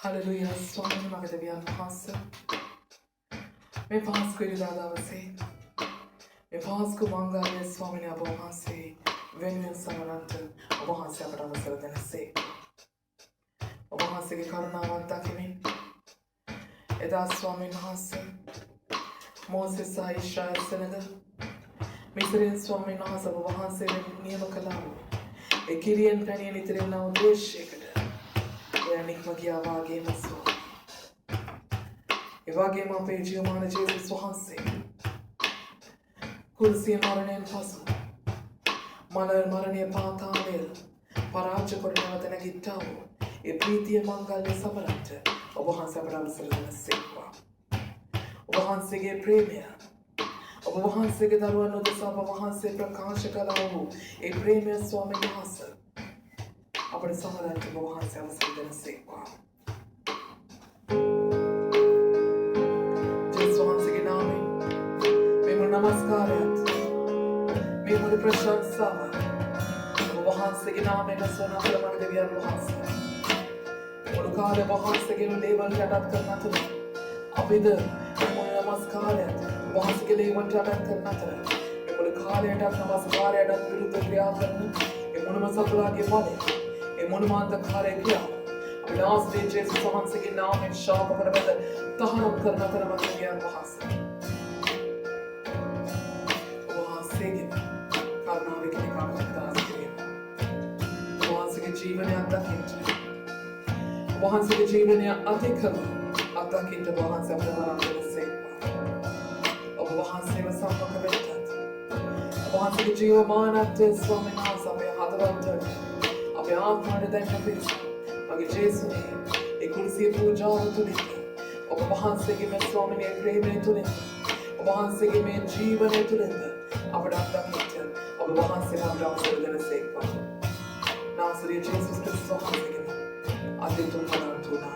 Hallelujah. Swami Magadavian Master. Me Pasco Yudadavase. Me Pasco Manga Swami Abohase. Venue Samananta. Obohase Abadavasa than a say. Obahase Karnavata Kimin. Eda Swami Mahase. Moses Aisha Senator. Mr. Swami Nasa Obahase Niyamakalam. A Kirian Penny Nitrina Bush. Nick Magia Vage Maso. Evage Mape Giomana Jesus Wahanse. Kursi Marane Paso. Malar Marane Patamil. Paracha Korinatana Gitao. A pretty Mangal Samarata. Obahansa Brabasana Sequa. Obahansege Premier. Obahansege Daruano de Sabahanse Prakasha Kalao. A Premier Swami Hasa. About summer and to go on selves and say, wow. Just once again, we will namaskarat. We will depression summer. Once again, and a son of the Mandavian Wahans. Ulukade Wahans again, label Tadat Karnataka. Abida, namaskarat. Once again, one Tadat Karnataka. We will call it at Namaskarat and Guru the Kriyakan. A Munamasapura give money. Monumanta Karekia. I last day Jesus once again now in shop of another Tahanam Karnatana Makayan Mahasa. Wahasegin Karnavik Karnakas. Once again Jivania Takinta. Once again Jivania Atikala. Atakinta Bahans of the Maran Sepa. Of Wahaseva Santa Kavitat. Once again Giovanna Tis Swaminas of a Hadavan आप हमारे दाएं पे मगर जेसु ने एक कुर्सी पूजा तो नहीं और वहाँ से कि मैं स्वामी ने प्रेम ने तो नहीं और वहाँ से कि मैं जीवन ने तो नहीं अब डाक्टर किचन और वहाँ से हम डाक्टर देने से एक बार ना सरिये जेसु क्रिस्टो वहाँ से कि आते तुम बना तो ना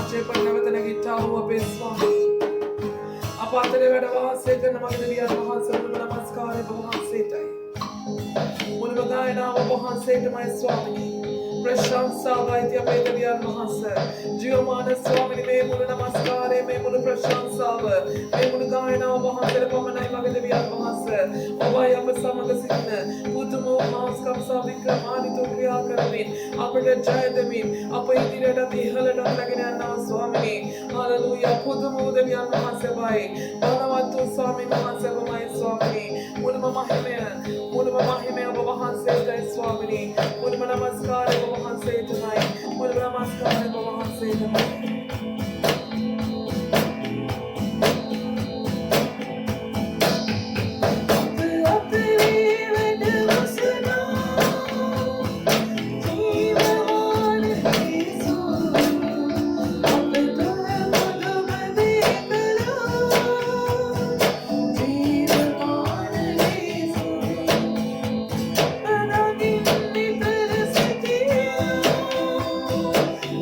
ආචේපන නැවත නැගිට්ටා වූ අපේ ස්වාමී අප අතරේ වැඩ වාසය කරන මගේ දෙවියන් වහන්සේ ඔබට නමස්කාරය ඔබ වහන්සේටයි. මුළු ගායනාව ඔබ වහන්සේටමයි ස්වාමිනී. ප්‍රශංසාවයි අපේ දෙවියන් වහන්සේ. ජීවමාන ස්වාමිනී මේ මුළු නමස්කාරය මේ මුළු ප්‍රශංසාව මේ මුළු ගායනාව ඔබ වහන්සේට පමණයි මගේ දෙවියන් වහන්සේ. ඔබයි අප සමග සිටින පුදුම මාස්කම් සවික්‍රමානිත ක්‍රියා කරමින් අපට ජය දෙමින් අප ඉදිරියට ඉහළට අරගෙන යනවා ස්වාමිනී. හලෙලූයා. පුදුම දෙවියන් වහන්සේයි. බලවත් වූ ස්වාමීන් වහන්සේවමයි ස්වාමිනී. මුළුම මහිමය ඔබ වහන්සේටයි ස්වාමිනී. මුළුම නමස්කාරය ඔබ වහන්සේටමයි. මුළුම නමස්කාරය ඔබ වහන්සේටමයි.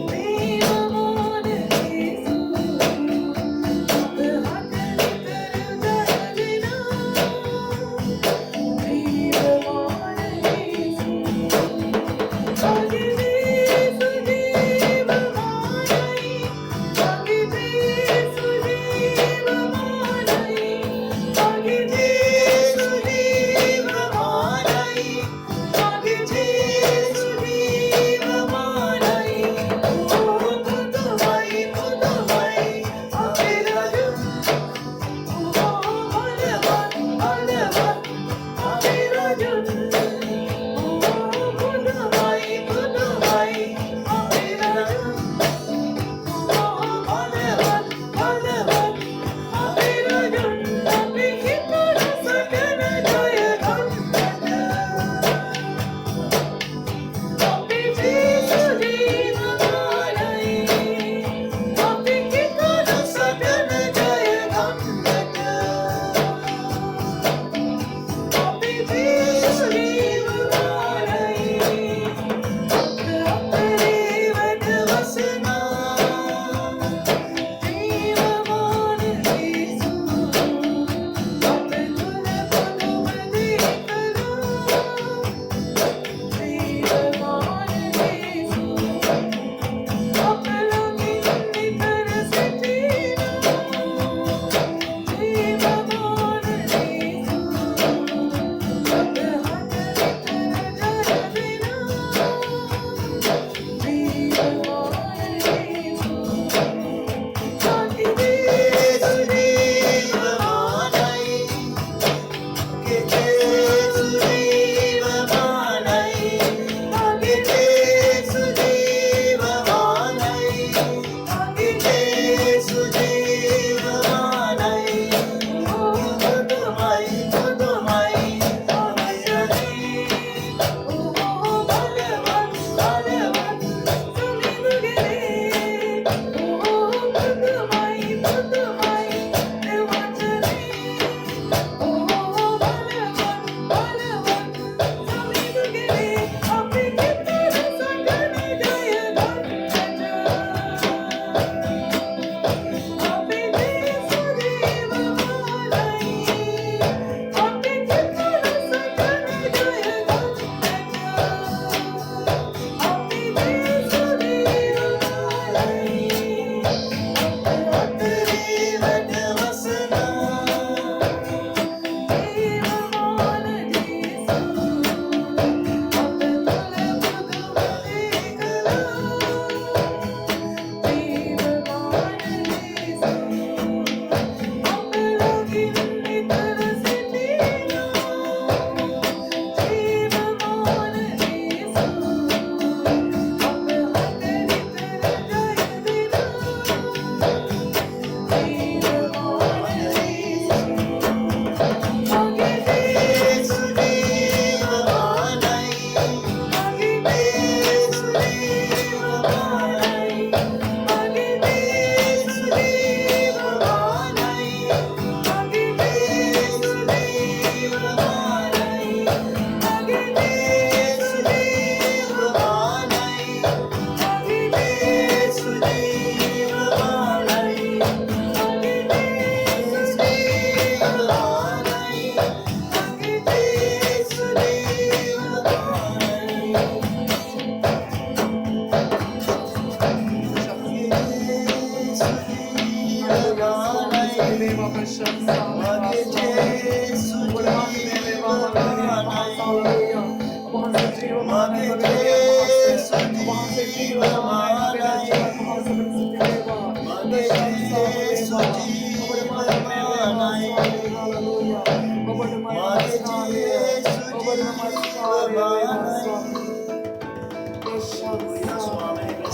Viva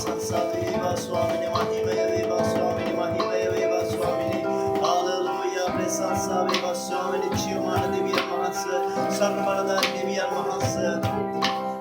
Sansaveva Swamini Mahimayaveva Swamini Mahimayaveva Swamini Hallelujah Presansaveva Swamini Chiyamana Deviyan Mahansa Sarvabaladan Deviyan Mahansa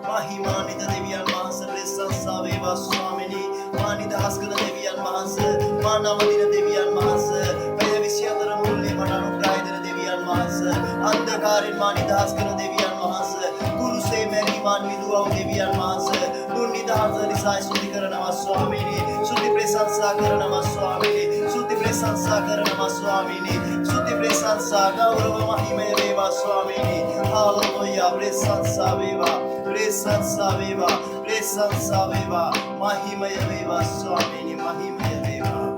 Mahimanita Deviyan Mahansa Presansaveva Swamini Manita Haskana Deviyan Mahansa Manamadina Deviyan Mahansa Veda Vishyadara Mulli Mananu Praidana Deviyan Mahansa Andhakarin Manita Haskana Deviyan Mahansa Guru Se Meri Man Viduav Deviyan Mahansa Nunida Nisai Suti Karanama Swamini Suti Presansa Karanama Swamini Suti Presansa Karanama Swamini Suti Presansa Gaurava Mahimeva Swamini Hallelujah Presansa Viva Presansa Viva Presansa Viva Mahimeva Swamini Mahimeva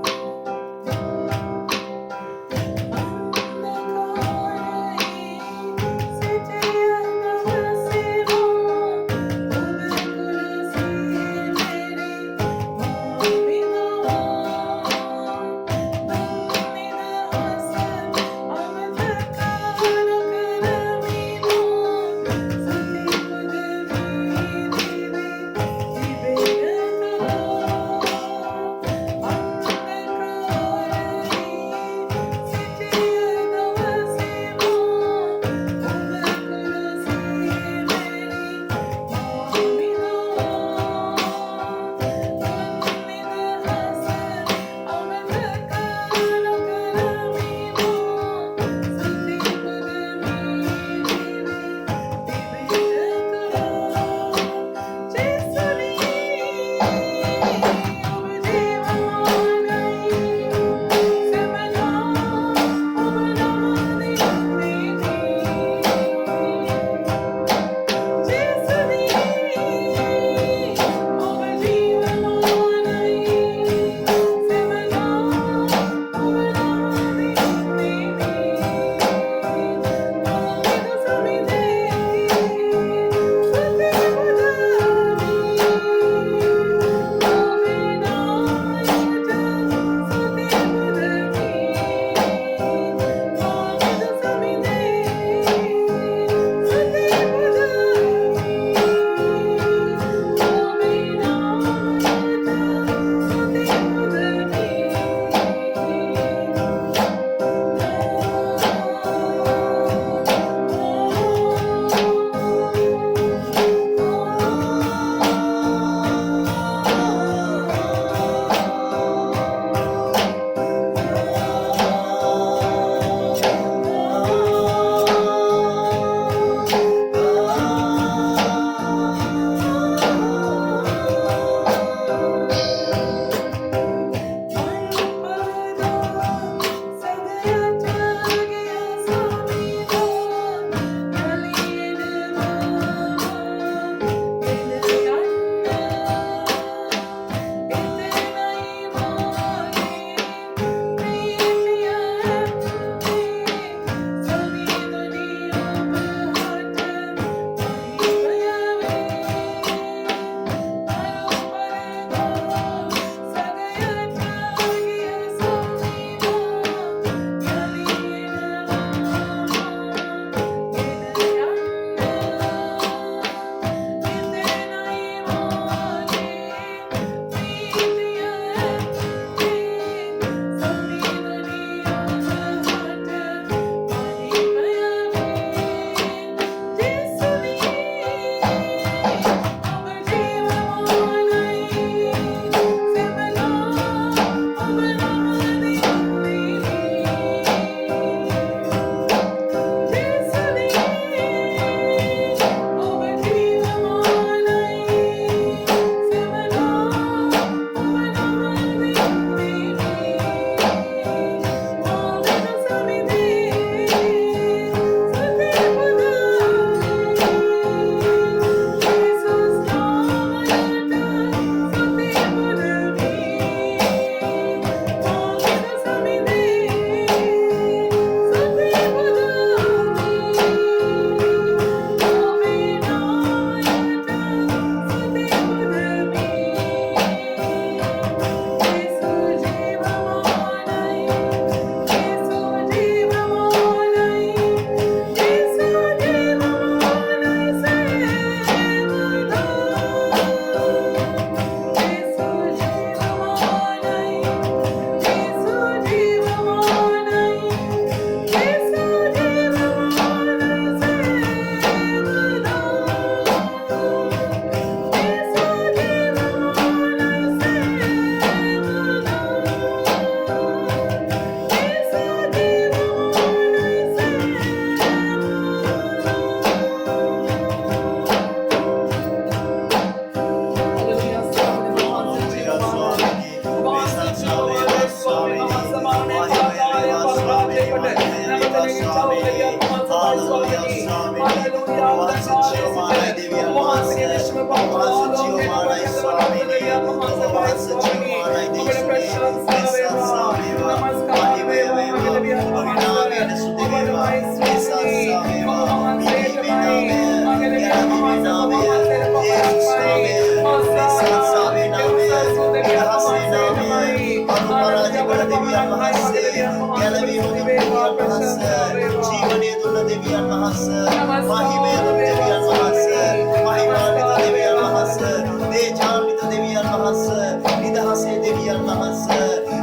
Mahas,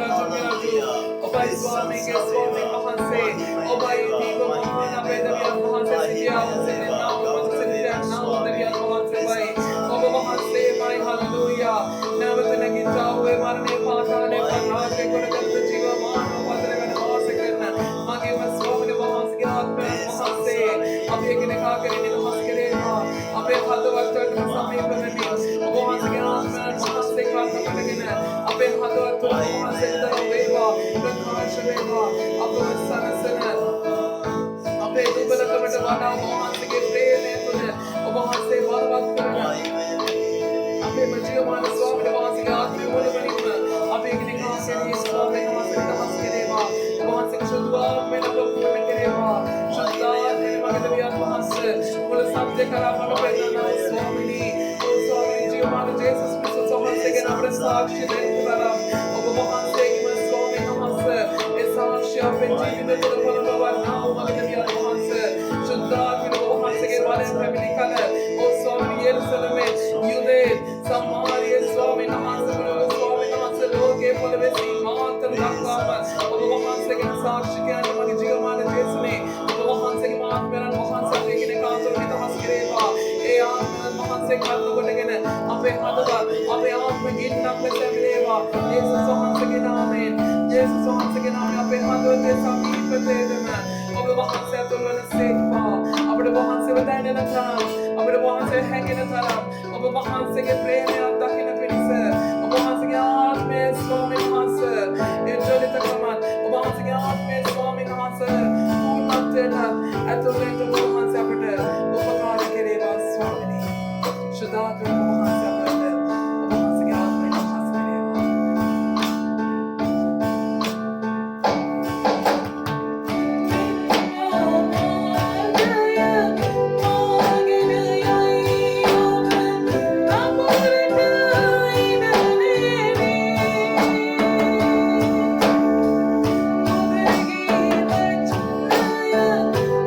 Raju ओ भाई स्वामी के स्वामी महान से ओ भाई दीव महान अबे दबिया महान से सिया उनसे नाम मत से दिया नाम दबिया महान से भाई ओ महान से भाई हालेलुया नवत ने गिता हुए मरने पाताने पना के गुण गंध जीव मान बदले में वास करना मांगे मत स्वामी महान से ज्ञान में महान से अब ये कि कहा करे ने नमस करे अबे हाथ वक्त समीप में भी ओ महान से ज्ञान में महान से खास करके ना अबे हाथ वक्त महान से दर वेवा प्रकाश वेवा अब सन सन अबे तू बल कमट वाला महान से के प्रेम है तुझे ओ महान से बार बात करना अबे मजियो मान स्वामी महान से ज्ञान में बोले बनी अबे कि कहा करे स्वामी महान से नमस करे वा महान से शुद्धवा में लोग में करे वा शुद्धता में मगद भी महान से बोले सबसे करा मन पैदा स्वामी जी मान जेसस क्रिस्टस महान से के नाम रे साक्षी दे करा ओ महान से कि मैं स्वामी महान से इस साक्षी पे जीवित तो फल बाबा नाम मगद भी महान से शुद्धता में महान से के बारे में लिखा है ओ स्वामी यरूशलेम में यूदे समारिया स्वामी महान से लोग के बोले बेसी मात्र रखा ओ महान से के साक्षी के मगे जीव मान जेसने ओ महान से के मान मेरा महान से के ने काम तो नमस करे बा ए आत्मा महान से खात को लेके अबे हाथवा अबे आत्मा गिन नाम में से मिलेवा यीशु महान से के नाम में यीशु महान से के नाम में अबे हाथवा ते समीप ते में अब महान से तो मन से बा अब महान से बताने न था अब महान से है के न था अब महान से के प्रेम में आता के न फिर से अब महान से के आत्मा स्वामी महान से ये जोली तक मान अब महान से के आत्मा स्वामी महान से पूर्ण तेरा अतुल्य तो महान से अपने उपकार करे बा स्वामी शुद्धा तो महान से अपने महान से के आत्मा महान से करे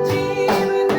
जीवन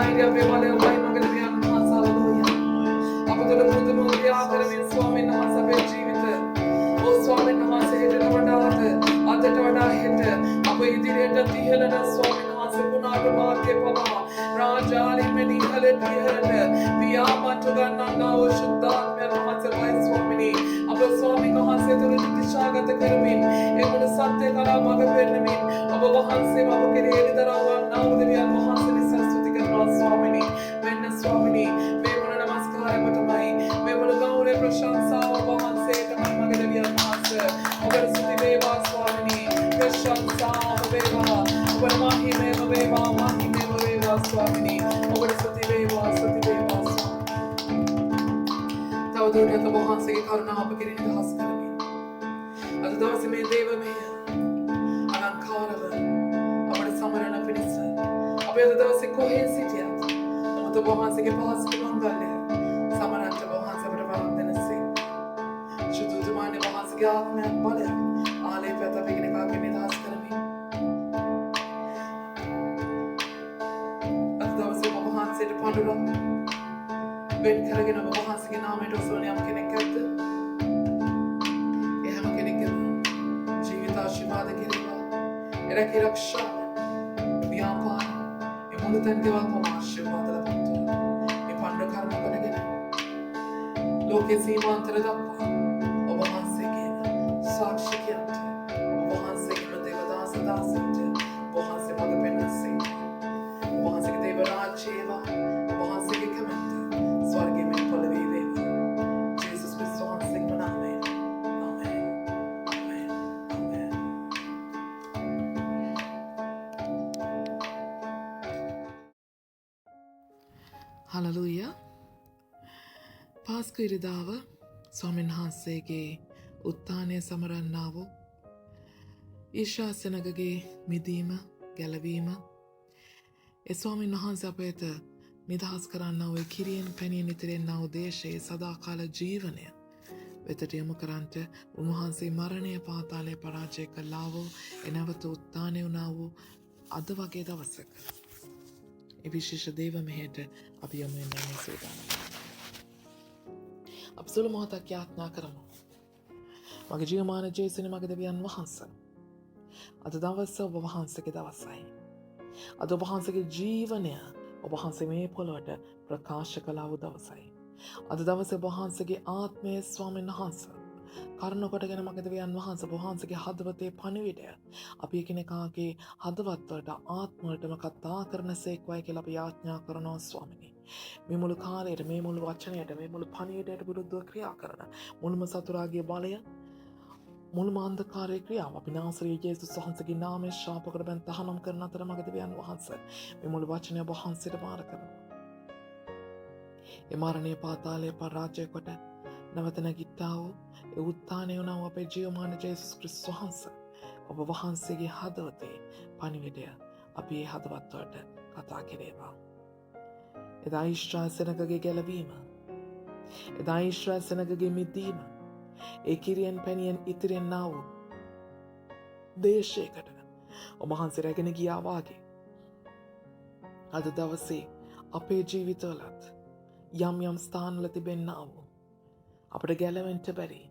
ධෛර්යය අපේ බලය ඔබයි මඟ දෙවියන් වහන්සේ හලෙලූයා. අප තුළ පුදුම ක්‍රියා කරමින් ස්වාමීන් වහන්සේ අපේ ජීවිත ඕ ස්වාමීන් වහන්සේ හෙටට වඩාත් අදට වඩා හෙට අප ඉදිරියට තියලන ස්වාමීන් වහන්සේ පුනාට මාර්ගය පවා රාජාලින්ම නිහලට ඉහළට පියාපත්තු ගන්නා වූ ශුද්ධාත්මයන් වහන්සේයි ස්වාමිනී. අප ස්වාමීන් වහන්සේ තුළ දිශාගත කරමින් ඒ මොන සත්‍ය කරා මඟ පෙන්නමින් ඔබ වහන්සේම අප කෙරෙහි එළිදරව් වන්නා වූ දෙවියන් වහන්සේ නිසා ස්තුති කරනවා ස්වාමිනී. වෙන්න ස්වාමිනී මේ මොන නමස්කාරය තමයි මේ මොන ගෞරව ප්‍රශංසාව ඔබ වහන්සේටමයි මගේ දෙවියන් වහන්සේ. ඔබට ස්තුති වේවා ස්වාමිනී. ප්‍රශංසාව වේවා. ඔබට මහිමය වේවා මහිමය වේවා ස්වාමිනී. ඔබට ස්තුති වේවා ස්තුති වේවා තවදුරටත් ඔබ වහන්සේගේ කරුණාව අප කෙරෙහි දහස් කරමින් අද දවසේ මේ දේවමය අලංකාරව අපට සමරන පිණිස අපි අද දවසේ කොහේ සිටියත් ඔබ වහන්සේගේ පහසුකම් මංගල්‍ය සමරන්න ඔබ වහන්සේ අපට වරම් දෙනසේ ශුද්ධතුමානේ වහන්සේගේ ආත්මයන් බලය ආලේපයත් අපි ඉගෙන ගන්න දහස් කරමින් අද දවසේ ඔබ වහන්සේට පඬුරක් වෙන් කරගෙන ඔබ වහන්සේගේ නාමයට ඔසවන යම් කෙනෙක් ඇද්ද? ඒ හැම කෙනෙක්ගේම ජීවිත ආශිර්වාද කෙරේවා. එරැකී ආරක්ෂා ව්‍යාපාර ඒ මුළු තැන්කේම ආශිර්වාද ලබනවා. මේ පඬු කර්ම කරගෙන ලෝකේ සීමාන්තර දක්වා ඔබ වහන්සේගේ සාක්ෂිකයන්ට ඔබ වහන්සේගේ දේවදාස දාසන්ට ඔබ වහන්සේ මඟ පෙන්වන්නේ. ඔබ වහන්සේගේ දේව රාජ්‍යේවා ඔබ වහන්සේගේ කැමැත්ත ස්වර්ගයේ මෙන් පොළවේ වේවා. ජේසුස් ක්‍රිස්තුස් වහන්සේගේ නාමයෙන්. ආමෙන්. ආමෙන්. ආමෙන්. හලෙලූයා. පාස්කු ඉරිදාව ස්වාමීන් වහන්සේගේ උත්ථානය සමරන්නා වූ ඊශාසනගගේ මිදීම ගැලවීම ඒ ස්වාමීන් වහන්සේ අපට නිදහස් කරන්නා වූ කිරියෙන් පැනියෙන් ඉතිරෙන්නා වූ දේශයේ සදාකාල ජීවනය වෙතට යොමු කරන්ට උන්වහන්සේ මරණය පාතාලය පරාජය කළා වූ එනවත උත්ථානය වුණා වූ අද වගේ දවසක ඒ විශේෂ දේව මෙහෙට අපි යොමු වෙන්නේ සූදානම්. අපි සුළු මොහොතක් යාත්නා කරමු. මගේ ජීවමාන ජේසුනේ මගේ දෙවියන් වහන්සේ. අද දවස ඔබ වහන්සේගේ දවසයි. අද ඔබ වහන්සේගේ ජීවනය ඔබ වහන්සේ මේ පොළොවට ප්‍රකාශ කළා වූ දවසයි. අද දවසේ ඔබ වහන්සේගේ ආත්මය ස්වාමීන් වහන්සේ කරුණ කොටගෙන මගේ දෙවියන් වහන්සේ ඔබ වහන්සේගේ හදවතේ පණිවිඩය අපි එකිනෙකාගේ හදවත් වලට ආත්ම වලටම කතා කරනසේක්වයි කියලා අපි යාඥා කරනවා ස්වාමිනී. මේ මුළු කාලයට මේ මුළු වචනයට මේ මුළු පණිවිඩයට විරුද්ධව ක්‍රියා කරන මුළුම සතුරාගේ බලය මුළුම අන්ධකාරයේ ක්‍රියාව අපි නාසරී ජේසුස් වහන්සේගේ නාමයෙන් ශාප කර බැන් තහනම් කරන අතර මගේ දෙවියන් වහන්සේ මේ මුළු වචනය ඔබ වහන්සේට බාර කරනවා. ඒ මරණය පාතාලය පරාජය කොට නැවත නැගිට්ටා වූ ඒ උත්ථානය වුණා වූ අපේ ජීවමාන ජේසුස් ක්‍රිස්තුස් වහන්සේ ඔබ වහන්සේගේ හදවතේ පණිවිඩය අපි ඒ හදවත් වලට කතා කෙරේවා. එදා ඊශ්‍රායල් සෙනගගේ ගැලවීම එදා ඊශ්‍රායල් සෙනගගේ මිදීම ඒ කිරියෙන් පැනියෙන් ඉතිරෙන්නා වූ දේශයකට ඔබ වහන්සේ රැගෙන ගියා වාගේ අද දවසේ අපේ ජීවිතවලත් යම් යම් ස්ථානවල තිබෙන්නා වූ අපට ගැලවෙන්න බැරි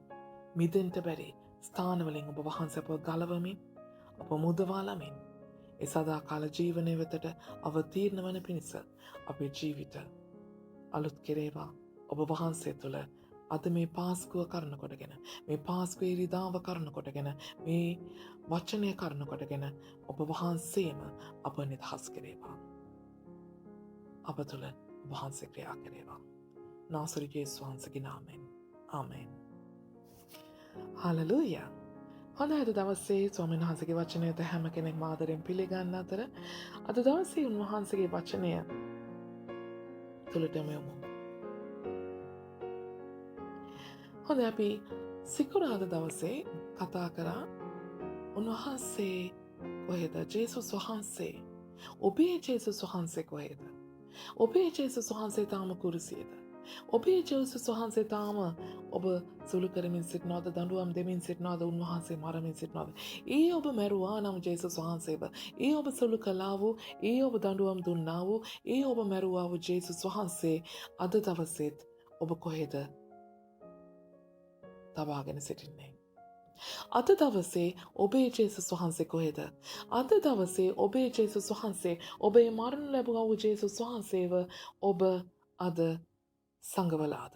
මිදෙන්න බැරි ස්ථානවලින් ඔබ වහන්සේ අපව ගලවමින් අප මුදවාලමින් ඒ සදාකාල ජීවනය වෙතට අවතීර්ණ වන පිණිස අපේ ජීවිත අලුත් කෙරේවා. ඔබ වහන්සේ තුළ අද මේ පාස්කුව කරන කොටගෙන මේ පාස්කුවේ ඉරිදාව කරන කොටගෙන මේ වචනය කරන කොටගෙන ඔබ වහන්සේම අප නිදහස් කෙරේවා. අප තුළ වහන්සේ ක්‍රියා කෙරේවා. නාසරී ජේසුස් වහන්සේගේ නාමයෙන්. ආමෙන්. හලෙලූයා. හොඳයි අද දවසේ ස්වාමීන් වහන්සේගේ වචනයද හැම කෙනෙක්ම ආදරෙන් පිළිගන්න අතර අද දවසේ උන්වහන්සේගේ වචනය තුළටම යමු. හොඳයි අපි සිකුරාදා දවසේ කතා කරා උන්වහන්සේ කොහෙද? ජේසුස් වහන්සේ. ඔබේ ජේසුස් වහන්සේ කොහෙද? ඔබේ ජේසුස් වහන්සේ තාම කුරුසියේද? ඔබේ ජේසුස් වහන්සේ තාම ඔබ සුළු කරමින් සිටිනවද? දඬුවම් දෙමින් සිටිනවද? උන්වහන්සේ මරමින් සිටිනවද? ඒ ඔබ මැරුවා නම් ජේසුස් වහන්සේව, ඒ ඔබ සුළු කළා වූ, ඒ ඔබ දඬුවම් දුන්නා වූ, ඒ ඔබ මැරුවා වූ ජේසුස් වහන්සේ අද දවසේත් ඔබ කොහෙද තබාගෙන සිටින්නේ? අද දවසේ ඔබේ ජේසුස් වහන්සේ කොහෙද? අද දවසේ ඔබේ ජේසුස් වහන්සේ, ඔබේ මරණ ලැබුවා වූ ජේසුස් වහන්සේව ඔබ අද සංගවලාද?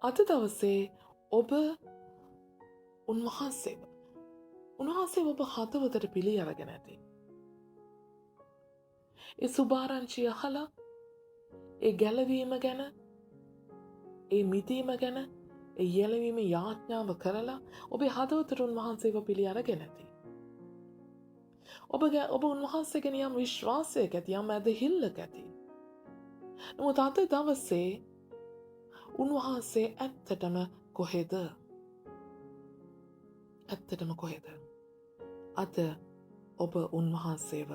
අද දවසේ ඔබ උන්වහන්සේ ඔබ හදවතට පිළි අරගෙන ඇති. ඒ සුභාරංචිය අහලා, ඒ ගැලවීම ගැන, ඒ මිදීම ගැන, ඒ යෙලවීම යාඥාව කරලා ඔබේ හදවතට උන්වහන්සේව පිළි අරගෙන ඇති. ඔබ උන්වහන්සේ ගැන යම් විශ්වාසයක් ඇති, යම් ඇදහිල්ලක් ඇති. නමුත් අද දවසේ උන්වහන්සේ ඇත්තටම කොහෙද? ඇත්තටම කොහෙද? අද ඔබ උන්වහන්සේව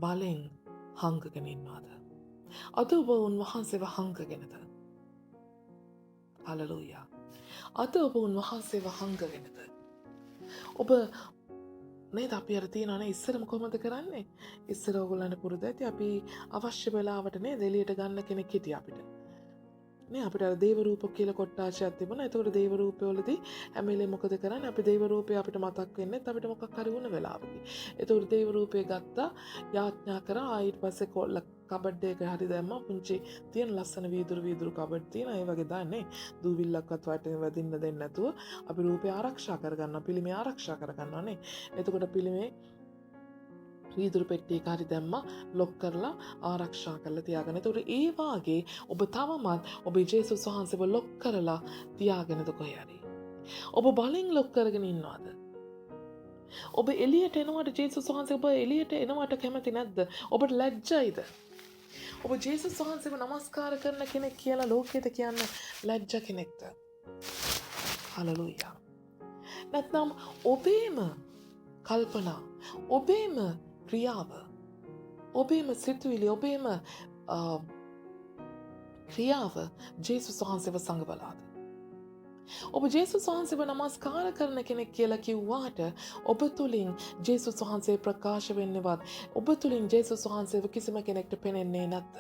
බලෙන් හංගගෙන ඉන්නවද? අද ඔබ උන්වහන්සේව හංගගෙනද? හලලූයා. අද ඔබ උන්වහන්සේව හංගගෙනද? ඔබ නේද අපි අර තියනනේ ඉස්සරම කොහොමද කරන්නේ? ඉස්සර ඕගොල්ලන්ට පුරුදු ඇති අපි අවශ්‍ය වෙලාවට නේද එළියට ගන්න කෙනෙක් හිටියා අපිට. නේ අපිට අර දේව රූප කියලා කොට්ටාශයක් තිබුණා. ඒතකොට දේව රූපවලදී හැම වෙලේම මොකද කරන්නේ? අපි දේව රූපය අපිට මතක් වෙන්නේ අපිට මොකක් හරි වුණ වෙලාවකදී. ඒතකොට දේව රූපය ගත්තා, යාඥා කරා, ඊට පස්සේ කබඩ් එක හරි දැම්මා. පුංචි තියෙන ලස්සන වීදුරු කබඩ් තියෙන ඒ වගේ දාන්නේ. දූවිල්ලක්වත් වටේ වදින්න දෙන්නේ නැතුව අපි රූපය ආරක්ෂා කරගන්නවා, පිළිමය ආරක්ෂා කරගන්නවා නේ. එතකොට පිළිමේ වීදුරු පෙට්ටියක හරි දැම්මා, ලොක් කරලා ආරක්ෂා කරලා තියාගන්න. ඒතකොට ඒ වාගේ ඔබ තවමත් ඔබේ ජේසුස් වහන්සේව ලොක් කරලා තියාගෙනද කොහේ හරි? ඔබ බලෙන් ලොක් කරගෙන ඉන්නවද? ඔබ එළියට එනවට ජේසුස් වහන්සේ ඔබ එළියට එනවට කැමති නැද්ද? ඔබට ලැජ්ජයිද? ඔබ ජේසුස් වහන්සේව නමස්කාර කරන කෙනෙක් කියලා ලෝකයට කියන්න ලැජ්ජ කෙනෙක්ද? හලලූයා. නැත්නම් ඔබේම කල්පනා, ඔබේම ක්‍රියාව, ඔබේම සිතුවිලි, ඔබේම ක්‍රියාව ජේසුස් වහන්සේව සංගවලාද? ඔබ ජේසුස් වහන්සේව නමස්කාර කරන කෙනෙක් කියලා කිව්වාට ඔබ තුලින් ජේසුස් වහන්සේ ප්‍රකාශ වෙන්නේවත්, ඔබ තුලින් ජේසුස් වහන්සේව කිසිම කෙනෙක්ට පෙනෙන්නේ නැද්ද?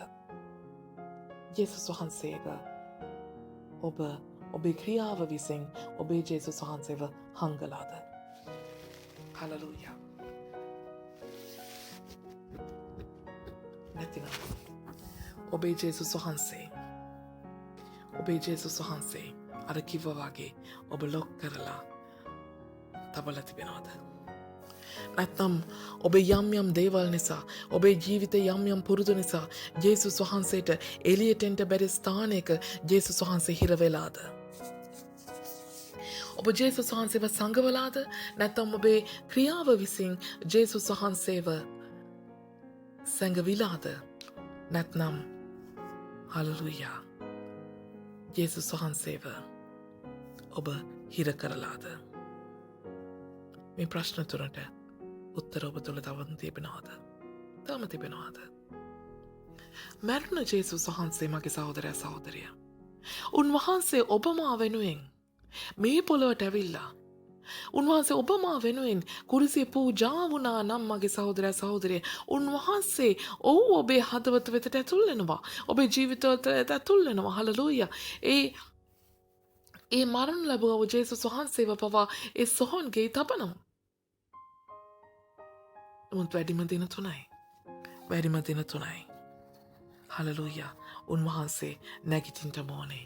ජේසුස් වහන්සේව ඔබ ඔබේ ක්‍රියාව විසින් ඔබේ ජේසුස් වහන්සේව හංගලාද? හලලූයා. නැතිනම් ඔබේ ජේසුස් වහන්සේ අර කිව්වා වගේ ඔබ ලොක් කරලා තබලා තිබෙනවද? නැත්නම් ඔබේ යම් දේවල් නිසා, ඔබේ ජීවිතේ යම් පුරුදු නිසා ජේසුස් වහන්සේට එළියට එන්න බැරි ස්ථානයක ජේසුස් වහන්සේ හිර වෙලාද? ඔබ ජේසුස් වහන්සේව සංගවලාද? නැත්නම් ඔබේ ක්‍රියාව විසින් ජේසුස් වහන්සේව සංගවිලාද? නැත්නම් හලලූයා ජේසුස් වහන්සේව ඔබ හිර කරලාද? මේ ප්‍රශ්න තුනට උත්තර ඔබ තුළ තවම තිබෙනවද? තාම තිබෙනවද? මරණ ජේසුස් වහන්සේ මගේ සහෝදරයා සහෝදරිය. උන්වහන්සේ ඔබ මා වෙනුවෙන් මේ පොළොවට ඇවිල්ලා, උන්වහන්සේ ඔබ මා වෙනුවෙන් කුරුසිය පූජා වුණා නම් මගේ සහෝදරයා සහෝදරිය, උන්වහන්සේ ඔබේ හදවත වෙතට ඇතුල් වෙනවා, ඔබේ ජීවිතවලට ඇතුල් වෙනවා. හලලූයා. ඒ මරණ ලැබුවා ජේසුස් වහන්සේව පවා ඒ සොහොන් ගේ තබනවා. නමුත් වැඩිම දින 3යි. හලලූයා. උන්වහන්සේ නැගිටින්න ඕනේ.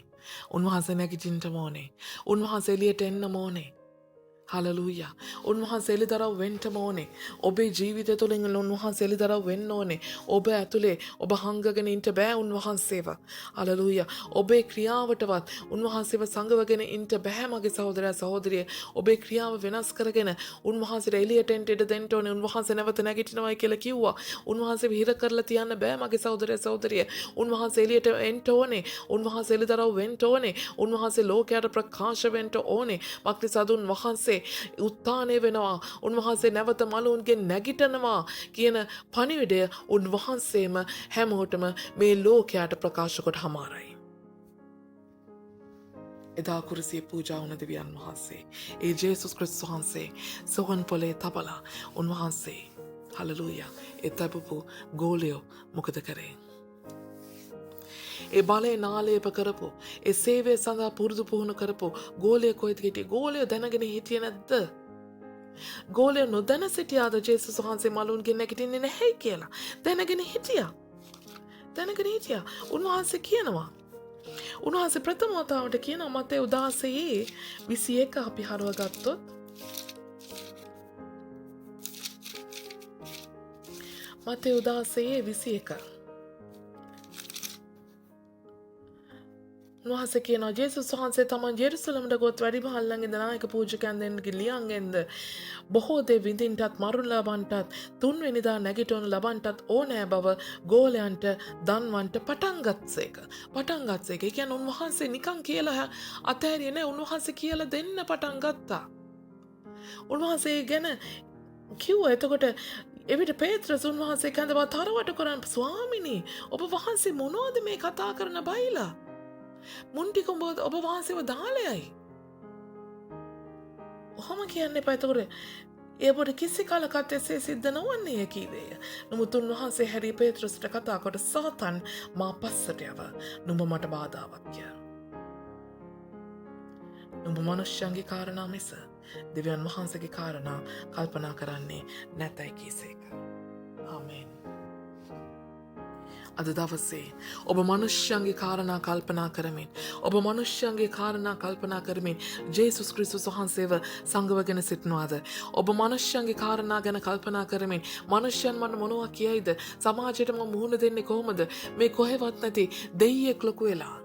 උන්වහන්සේ එළියට එන්න ඕනේ. හලලූයා. උන්වහන්සේ එළිදරව් වෙන්න ඕනේ. ඔබේ ජීවිතය තුළින් උන්වහන්සේ එළිදරව් වෙන්න ඕනේ. ඔබ ඇතුලේ ඔබ හංගගෙන ඉන්න බෑ උන්වහන්සේව. හලලූයා. ඔබේ ක්‍රියාවටවත් උන්වහන්සේව සංගවගෙන ඉන්න බෑ මගේ සහෝදරයා සහෝදරිය. ඔබේ ක්‍රියාව වෙනස් කරගෙන උන්වහන්සේට එළියට එන්න ඉඩ දෙන්න ඕනේ. උන්වහන්සේ නැවත නැගිටිනවායි කියලා කිව්වා. උන්වහන්සේව හිර කරලා තියන්න බෑ මගේ සහෝදරයා සහෝදරිය. උන්වහන්සේ එළියට එන්න ඕනේ. උන්වහන්සේ එළිදරව් වෙන්න ඕනේ. උන්වහන්සේ ලෝකයට ප්‍රකාශ වෙන්න ඕනේ. මක්නිසාද උන්වහන්සේ උන්වහන්සේ උත්ථානය වෙනවා. උන්වහන්සේ නැවත මලවුන්ගෙන් නැගිටිනවා කියන පණිවිඩය උන්වහන්සේම හැමෝටම මේ ලෝකයට ප්‍රකාශ කොට හමාරයි. එදා කුරුසියේ පූජා වුණ දෙවියන් වහන්සේ ඒ ජේසුස් ක්‍රිස්තුස් වහන්සේ සොහන් පොලේ තබලා උන්වහන්සේ හලලූයා ඒ තබපු ගෝලයෝ මොකද කරේ? ඒ බලේ නාලේප කරපු ඒ සේවය සඳහා පුරුදු පුහුණු කරපු ගෝලය කොහෙද හිටියේ? ගෝලය දැනගෙන හිටියේ නැද්ද? ගෝලය නොදැන සිටියාද ජේසුස් වහන්සේ මලුන්ගෙන් නැගිටින්නේ නැහැ කියලා? දැනගෙන හිටියා. උන්වහන්සේ කියනවා. උන්වහන්සේ ප්‍රථම වතාවට කියනවා මතේ 16:21 අපි හරවගත්තොත් මතේ 16:21 උන්වහන්සේ කියනවා ජේසුස් වහන්සේ තමන් ජෙරුසලමට ගොත් වැඩිමහල්ලන්ගෙන්ද නායක පූජකයන්ගෙන්ද ලියන්ගෙන්ද බොහෝ දේ විඳින්නටත් මරුන් ලබන්නටත් තුන්වෙනිදා නැගිටවනු ලබන්නටත් ඕනෑ බව ගෝලයන්ට දන්වන්නට පටන් ගත්සේක. ඒ කියන්නේ උන්වහන්සේ නිකන් කියලා අතෑරියේ නෑ. උන්වහන්සේ කියලා දෙන්න පටන් ගත්තා. උන්වහන්සේ ගැන කිව්වා. එතකොට එවිට පේත්‍රස් උන්වහන්සේ කැඳවා තරවට කරන් ස්වාමිනී ඔබ වහන්සේ මොනවද මේ කතා කරන බයිලා? මුන්ටික ඔබ වහන්සේව දාලයයි. ඔහොම කියන්න එපා. එතකොට ඒබොට කිසි කලකත් එසේ සිද්ධ නොවන්නේ කීවේය. නමුත් උන්වහන්සේ හැරී පේත්‍රස්ට කතා කොට සාතන් මා පස්සට යව. නුඹ මට බාධාවක් කියලා. නුඹ මනුෂ්‍යයන්ගේ කාරණා මිස දෙවියන් වහන්සේගේ කාරණා කල්පනා කරන්නේ නැතයි කීසේක. ආමේන්. අද දවසේ ඔබ මනුෂ්‍යයන්ගේ කාරණා කල්පනා කරමින් ජේසුස් ක්‍රිස්තුස් වහන්සේව සංගවගෙන සිටිනවාද? ඔබ මනුෂ්‍යයන්ගේ කාරණා ගැන කල්පනා කරමින් මනුෂ්‍යයන් මට මොනවා කියයිද? සමාජයට මම මුහුණ දෙන්නේ කොහොමද? මේ කොහෙවත් නැති දෙයියෙක් ලොකු වෙලා.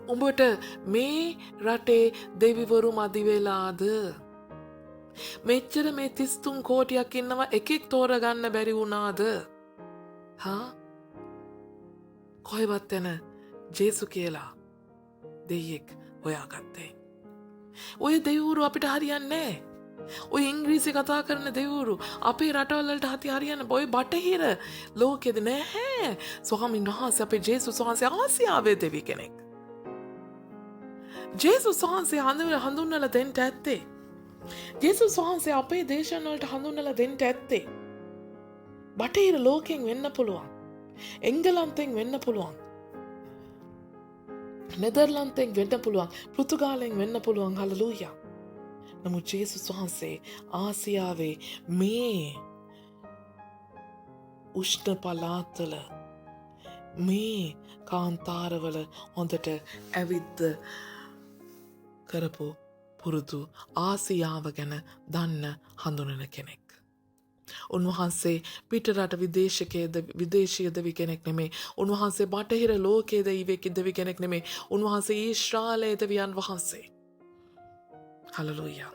උඹට මේ රටේ දෙවිවරු මදි වෙලාද? මෙච්චර මේ 33 කෝටියක් ඉන්නවා එකෙක් තෝරගන්න බැරි වුණාද? කොහෙවත් යන ජේසු කියලා දෙයියෙක් හොයාගත්තේ. ඔය දෙවිවරු අපිට හරියන්නේ නැහැ. ඔය ඉංග්‍රීසි කතා කරන දෙවිවරු අපේ රටවල් වලට හරියන්නේ ඔය බටහිර ලෝකෙද නැහැ. ස්වාමීන් වහන්සේ අපේ ජේසුස් වහන්සේ ආසියාවේ දෙවි කෙනෙක්. ජේසුස් වහන්සේ හඳුන්වලා දෙන්න ඇත්තේ. ජේසුස් වහන්සේ අපේ දේශන වලට හඳුන්වලා දෙන්න ඇත්තේ. බටහිර ලෝකෙන් වෙන්න පුළුවන්. එංගලන්තෙන් වෙන්න පුළුවන්. නෙදර්ලන්තෙන් වෙන්න පුළුවන්. පෘතුගාලෙන් වෙන්න පුළුවන්. හලලූයා. නමුත් ජේසුස් වහන්සේ ආසියාවේ මේ උෂ්ණ පළාත්වල මේ කාන්තාරවල හොඳට ඇවිද්ද කරපු පුරුදු ආසියාව ගැන දන්න හඳුනන කෙනෙක්. උන්වහන්සේ පිටරට විදේශීය දෙවි කෙනෙක් නෙමේ. උන්වහන්සේ බටහිර ලෝකයේ දෙවි කෙනෙක් නෙමේ. උන්වහන්සේ ඊශ්‍රායලයේ දෙවියන් වහන්සේ. හලලූයා.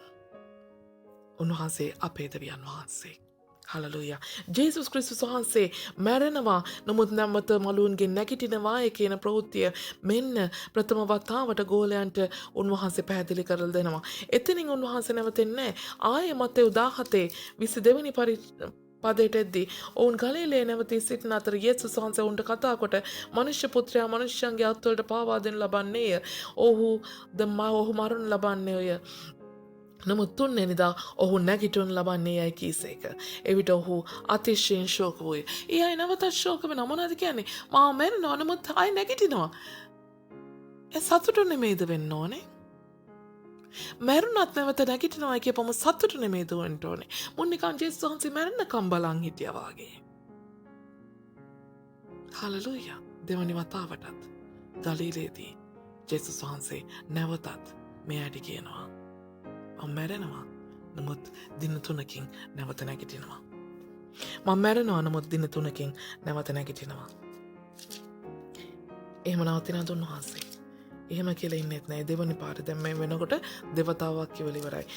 උන්වහන්සේ අපේ දෙවියන් වහන්සේ. හලලූයා. ජේසුස් ක්‍රිස්තුස් වහන්සේ මැරෙනවා නමුත් නැවත මලුන්ගෙන් නැගිටිනවා කියන ප්‍රවෘත්තිය මෙන්න ප්‍රථම වතාවට ගෝලයන්ට උන්වහන්සේ පැහැදිලි කරලා දෙනවා. එතනින් උන්වහන්සේ නැවතෙන්නේ ආයෙ මතේ 17:22 වෙනි පදයට එද්දී ඔවුන් ගලිලේ නැවතී සිටින අතර යේසුස් වහන්සේ උන්ට කතා කොට මනුෂ්‍ය පුත්‍රයා මනුෂ්‍යයන්ගේ අත්වලට පාවා දෙනු ලබන්නේය. ඔහු මරණු ලබන්නේය. නමුත් තුන්වෙනිදා ඔහු නැගිටවනු ලබන්නේ යයි කීසේක. එවිට ඔහු අතිශයින් ශෝක වූයේ. ඒ අය නැවතත් ශෝක වෙනවා. මොනවද කියන්නේ? මා මැරෙනවා නමුත් ආයි නැගිටිනවා. ඒ සතුටු නෙමෙයිද වෙන්න ඕනේ? මැරුණත් නැවත නැගිටිනවා කියපම සතුටු නෙමෙයිද වෙන්න ඕනේ? මුන් නිකන් ජේසුස් වහන්සේ මැරෙන්නකම් බලන් හිටියා වාගේ. හලලූයා. දෙවනි වතාවටත් ගලිලේදී ජේසුස් වහන්සේ නැවතත් මෙයාට කියනවා මම මැරෙනවා නමුත් දින 3කින් නැවත නැගිටිනවා. මම මැරෙනවා නමුත් දින 3කින් නැවත නැගිටිනවා. එහෙම නවතිනද උන්වහන්සේ? එහෙම කියලා ඉන්නෙත් නෑ. දෙවනි පාරේ දැන් මේ වෙනකොට දෙවතාවක් කියලා ඉවරයි.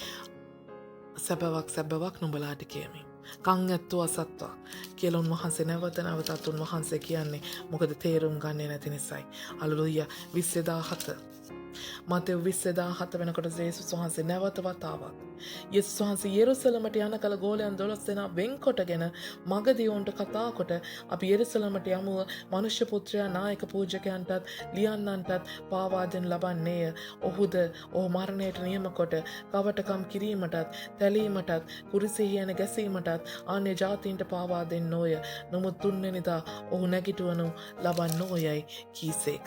සැබවක් නුඹලාට කියමි. කන් ඇත්තෝ අසත්වා කියලා උන්වහන්සේ නැවතත් උන්වහන්සේ කියන්නේ මොකද තේරුම් ගන්නේ නැති නිසායි. හලලූයා. 207 මතෙව් 20:17 වෙනකොට යේසුස් වහන්සේ නැවත වතාවක් යේසුස් වහන්සේ යෙරුසලමට යන කල ගෝලයන් 12 දෙනා වෙන්කොටගෙන මගදී ඔවුන්ට කතා කොට අපි යෙරුසලමට යමු මනුෂ්‍ය පුත්‍රයා නායක පූජකයන්ටත් ලියන්නන්ටත් පාවා දෙනු ලබන්නේය. ඔහුද ඔහු මරණයට නියම කොට කවටකම් කිරීමටත් තැලීමටත් කුරිසෙහි යන ගැසීමටත් අන්‍ය ජාතීන්ට පාවා දෙන්නෝය. නමුත් තුන්වෙනිදා ඔහු නැගිටවනු ලබන්නෝයයි කීසේක.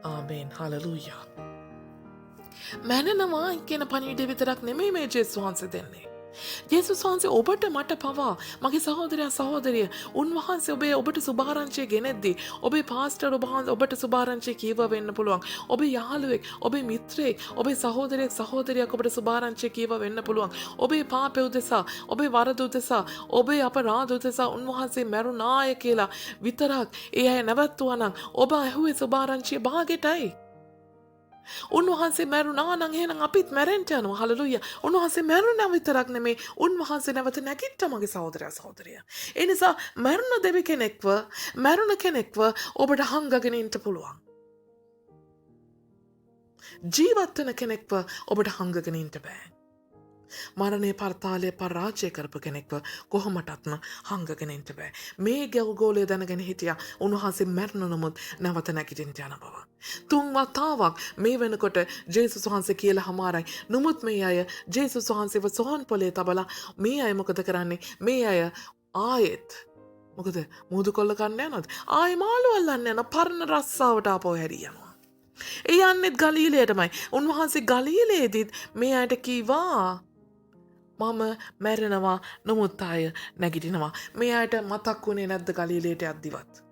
ආමේන්. හලෙලූයා. මැනෙනවා කියන පණිවිඩය විතරක් නෙමෙයි මේ ජේසුස් වහන්සේ දෙන්නේ. ජේසුස් වහන්සේ ඔබට මට පවා මගේ සහෝදරයා සහෝදරිය උන්වහන්සේ ඔබට සුභාරංචිය ගෙනෙද්දී ඔබේ පාස්ටර් ඔබට සුභාරංචිය කීව වෙන්න පුළුවන්. ඔබේ යාළුවෙක්, ඔබේ මිත්‍රයෙක්, ඔබේ සහෝදරයෙක් සහෝදරියක් ඔබට සුභාරංචිය කීව වෙන්න පුළුවන්. ඔබේ පාපය උදෙසා, ඔබේ වරද උදෙසා, ඔබේ අපරාධ උදෙසා උන්වහන්සේ මැරුණාය කියලා විතරක් ඒ අය නැවතුවා නම් ඔබ ඇහුවේ සුභාරංචිය භාගෙටයි. උන්වහන්සේ මැරුණා නම් එහෙනම් අපිත් මැරෙන්න යනවා. හලෙලූයා. උන්වහන්සේ මැරුණා විතරක් නෙමෙයි උන්වහන්සේ නැවත නැගිට්ටා මගේ සහෝදරයා සහෝදරිය. ඒ නිසා මැරුණ දෙවි කෙනෙක්ව මැරුණ කෙනෙක්ව ඔබට හංගගෙන ඉන්න පුළුවන්. ජීවත් වෙන කෙනෙක්ව ඔබට හංගගෙන ඉන්න බෑ. මරණය පරතාලය පරාජය කරපු කෙනෙක්ව කොහොමටත්ම හංගගෙන ඉන්න බෑ. මේ ගෝලය දැනගෙන හිටියා උන්වහන්සේ මැරුණ නමුත් නැවත නැගිටින්න යන බව. 3 වතාවක් මේ වෙනකොට ජේසුස් වහන්සේ කියලා හමාරයි. නමුත් මේ අය ජේසුස් වහන්සේව සොහන් පොලේ තබලා මේ අය මොකද කරන්නේ? මේ අය ආයෙත් මොකද මුදු කොල්ල කන්න යනවද? ආයෙ මාළු අල්ලන්න යන පරණ රස්සාවට ආපහු හැරී යනවා. ඒ යන්නේත් ගලීලයටමයි. උන්වහන්සේ ගලීලයේදීත් මේ අයට කීවා මම මැරෙනවා නමුත් ආය නැගිටිනවා. මේ අයට මතක් වුණේ නැද්ද ගලීලයට යද්දිවත්?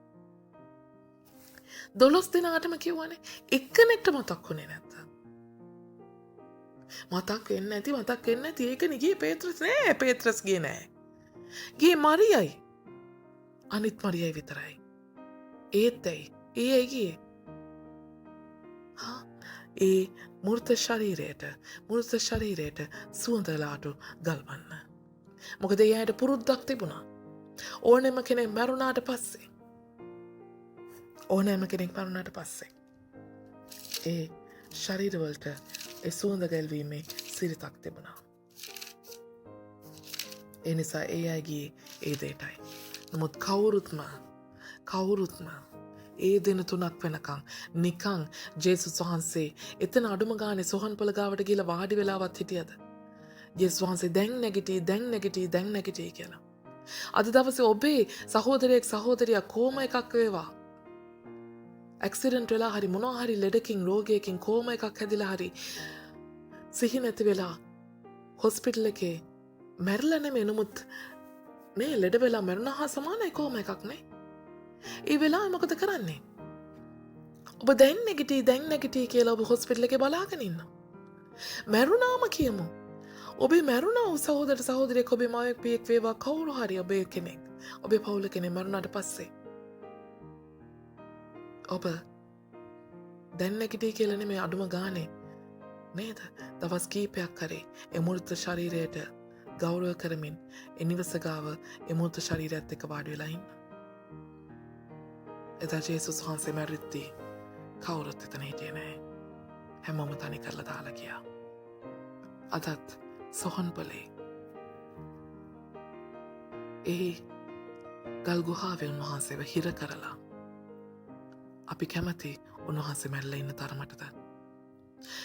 12 දෙනාටම කිව්වනේ එක්කෙනෙක්ට මතක් වුණේ නැද්ද? මතක් වෙන්නේ නැති ඒකනේ ගියේ පේත්‍රස් නෑ. පේත්‍රස් ගියේ නෑ. ගියේ මරියයි. අනිත් මරියයි විතරයි. ඒත් ඒ ගියේ ඒ මෘත ශරීරයට සුවඳලාටු ගල්වන්න. මොකද ඒ අයට පුරුද්දක් තිබුණා. ඕනෑම කෙනෙක් මැරුණාට පස්සේ ඒ ශරීරවලට ඒ සුවඳ ගැල්වීමේ සිරිතක් තිබුණා. ඒ නිසා ඒ අය ගියේ ඒ දෙයටයි. නමුත් කවුරුත්ම ඒ දින 3ක් වෙනකන් නිකන් ජේසුස් වහන්සේ එතන අඩුම ගානේ සොහන්පොළ ගාවට ගිහලා වාඩි වෙලාවත් හිටියද? ජේසුස් වහන්සේ දැන් නැගිටී කියලා. අද දවසේ ඔබේ සහෝදරයෙක් සහෝදරියක් කොහොම එකක් වේවා. ඇක්සිඩන්ට් වෙලා හරි මොනවා හරි ලෙඩකින් රෝගයකින් කොහොම එකක් හැදිලා හරි සිහි නැති වෙලා හොස්පිටල් එකේ මැරිලා නෙමෙයි නමුත් මේ ලෙඩ වෙලා මැරුණා හා සමානයි කොහොම එකක් නේ. ඒ වෙලාව මොකද කරන්නේ? ඔබ දැන් නැගිටී කියලා ඔබ හොස්පිටල් එකේ බලාගෙන ඉන්නවා. මැරුණාම කියමු. ඔබේ මැරුණා වූ සහෝදර සහෝදරියෙක් ඔබේ මායෙක් පියෙක් වේවා කවුරු හරි ඔබේ කෙනෙක් ඔබේ පවුල කෙනෙක් මැරුණාට පස්සේ ඔබ දැන් නැගිටී කියලා නෙමෙයි අඩුම ගානේ නේද? දවස් කීපයක් හරි ඒ මෘත ශරීරයට ගෞරව කරමින් ඒ නිවස ගාව ඒ මෘත ශරීරයත් එක්ක වාඩි වෙලා ඉන්න. එදා ජේසුස් වහන්සේ මැරිද්දී කවුරුත් එතන හිටියේ නෑ. හැමෝම තනි කරලා දාලා ගියා. අදත් සොහොන්පොලේ ඒ ගල් ගුහාවේ උන්වහන්සේව හිර කරලා අපි කැමති උන්වහන්සේ මැරිලා ඉන්න තරමටද?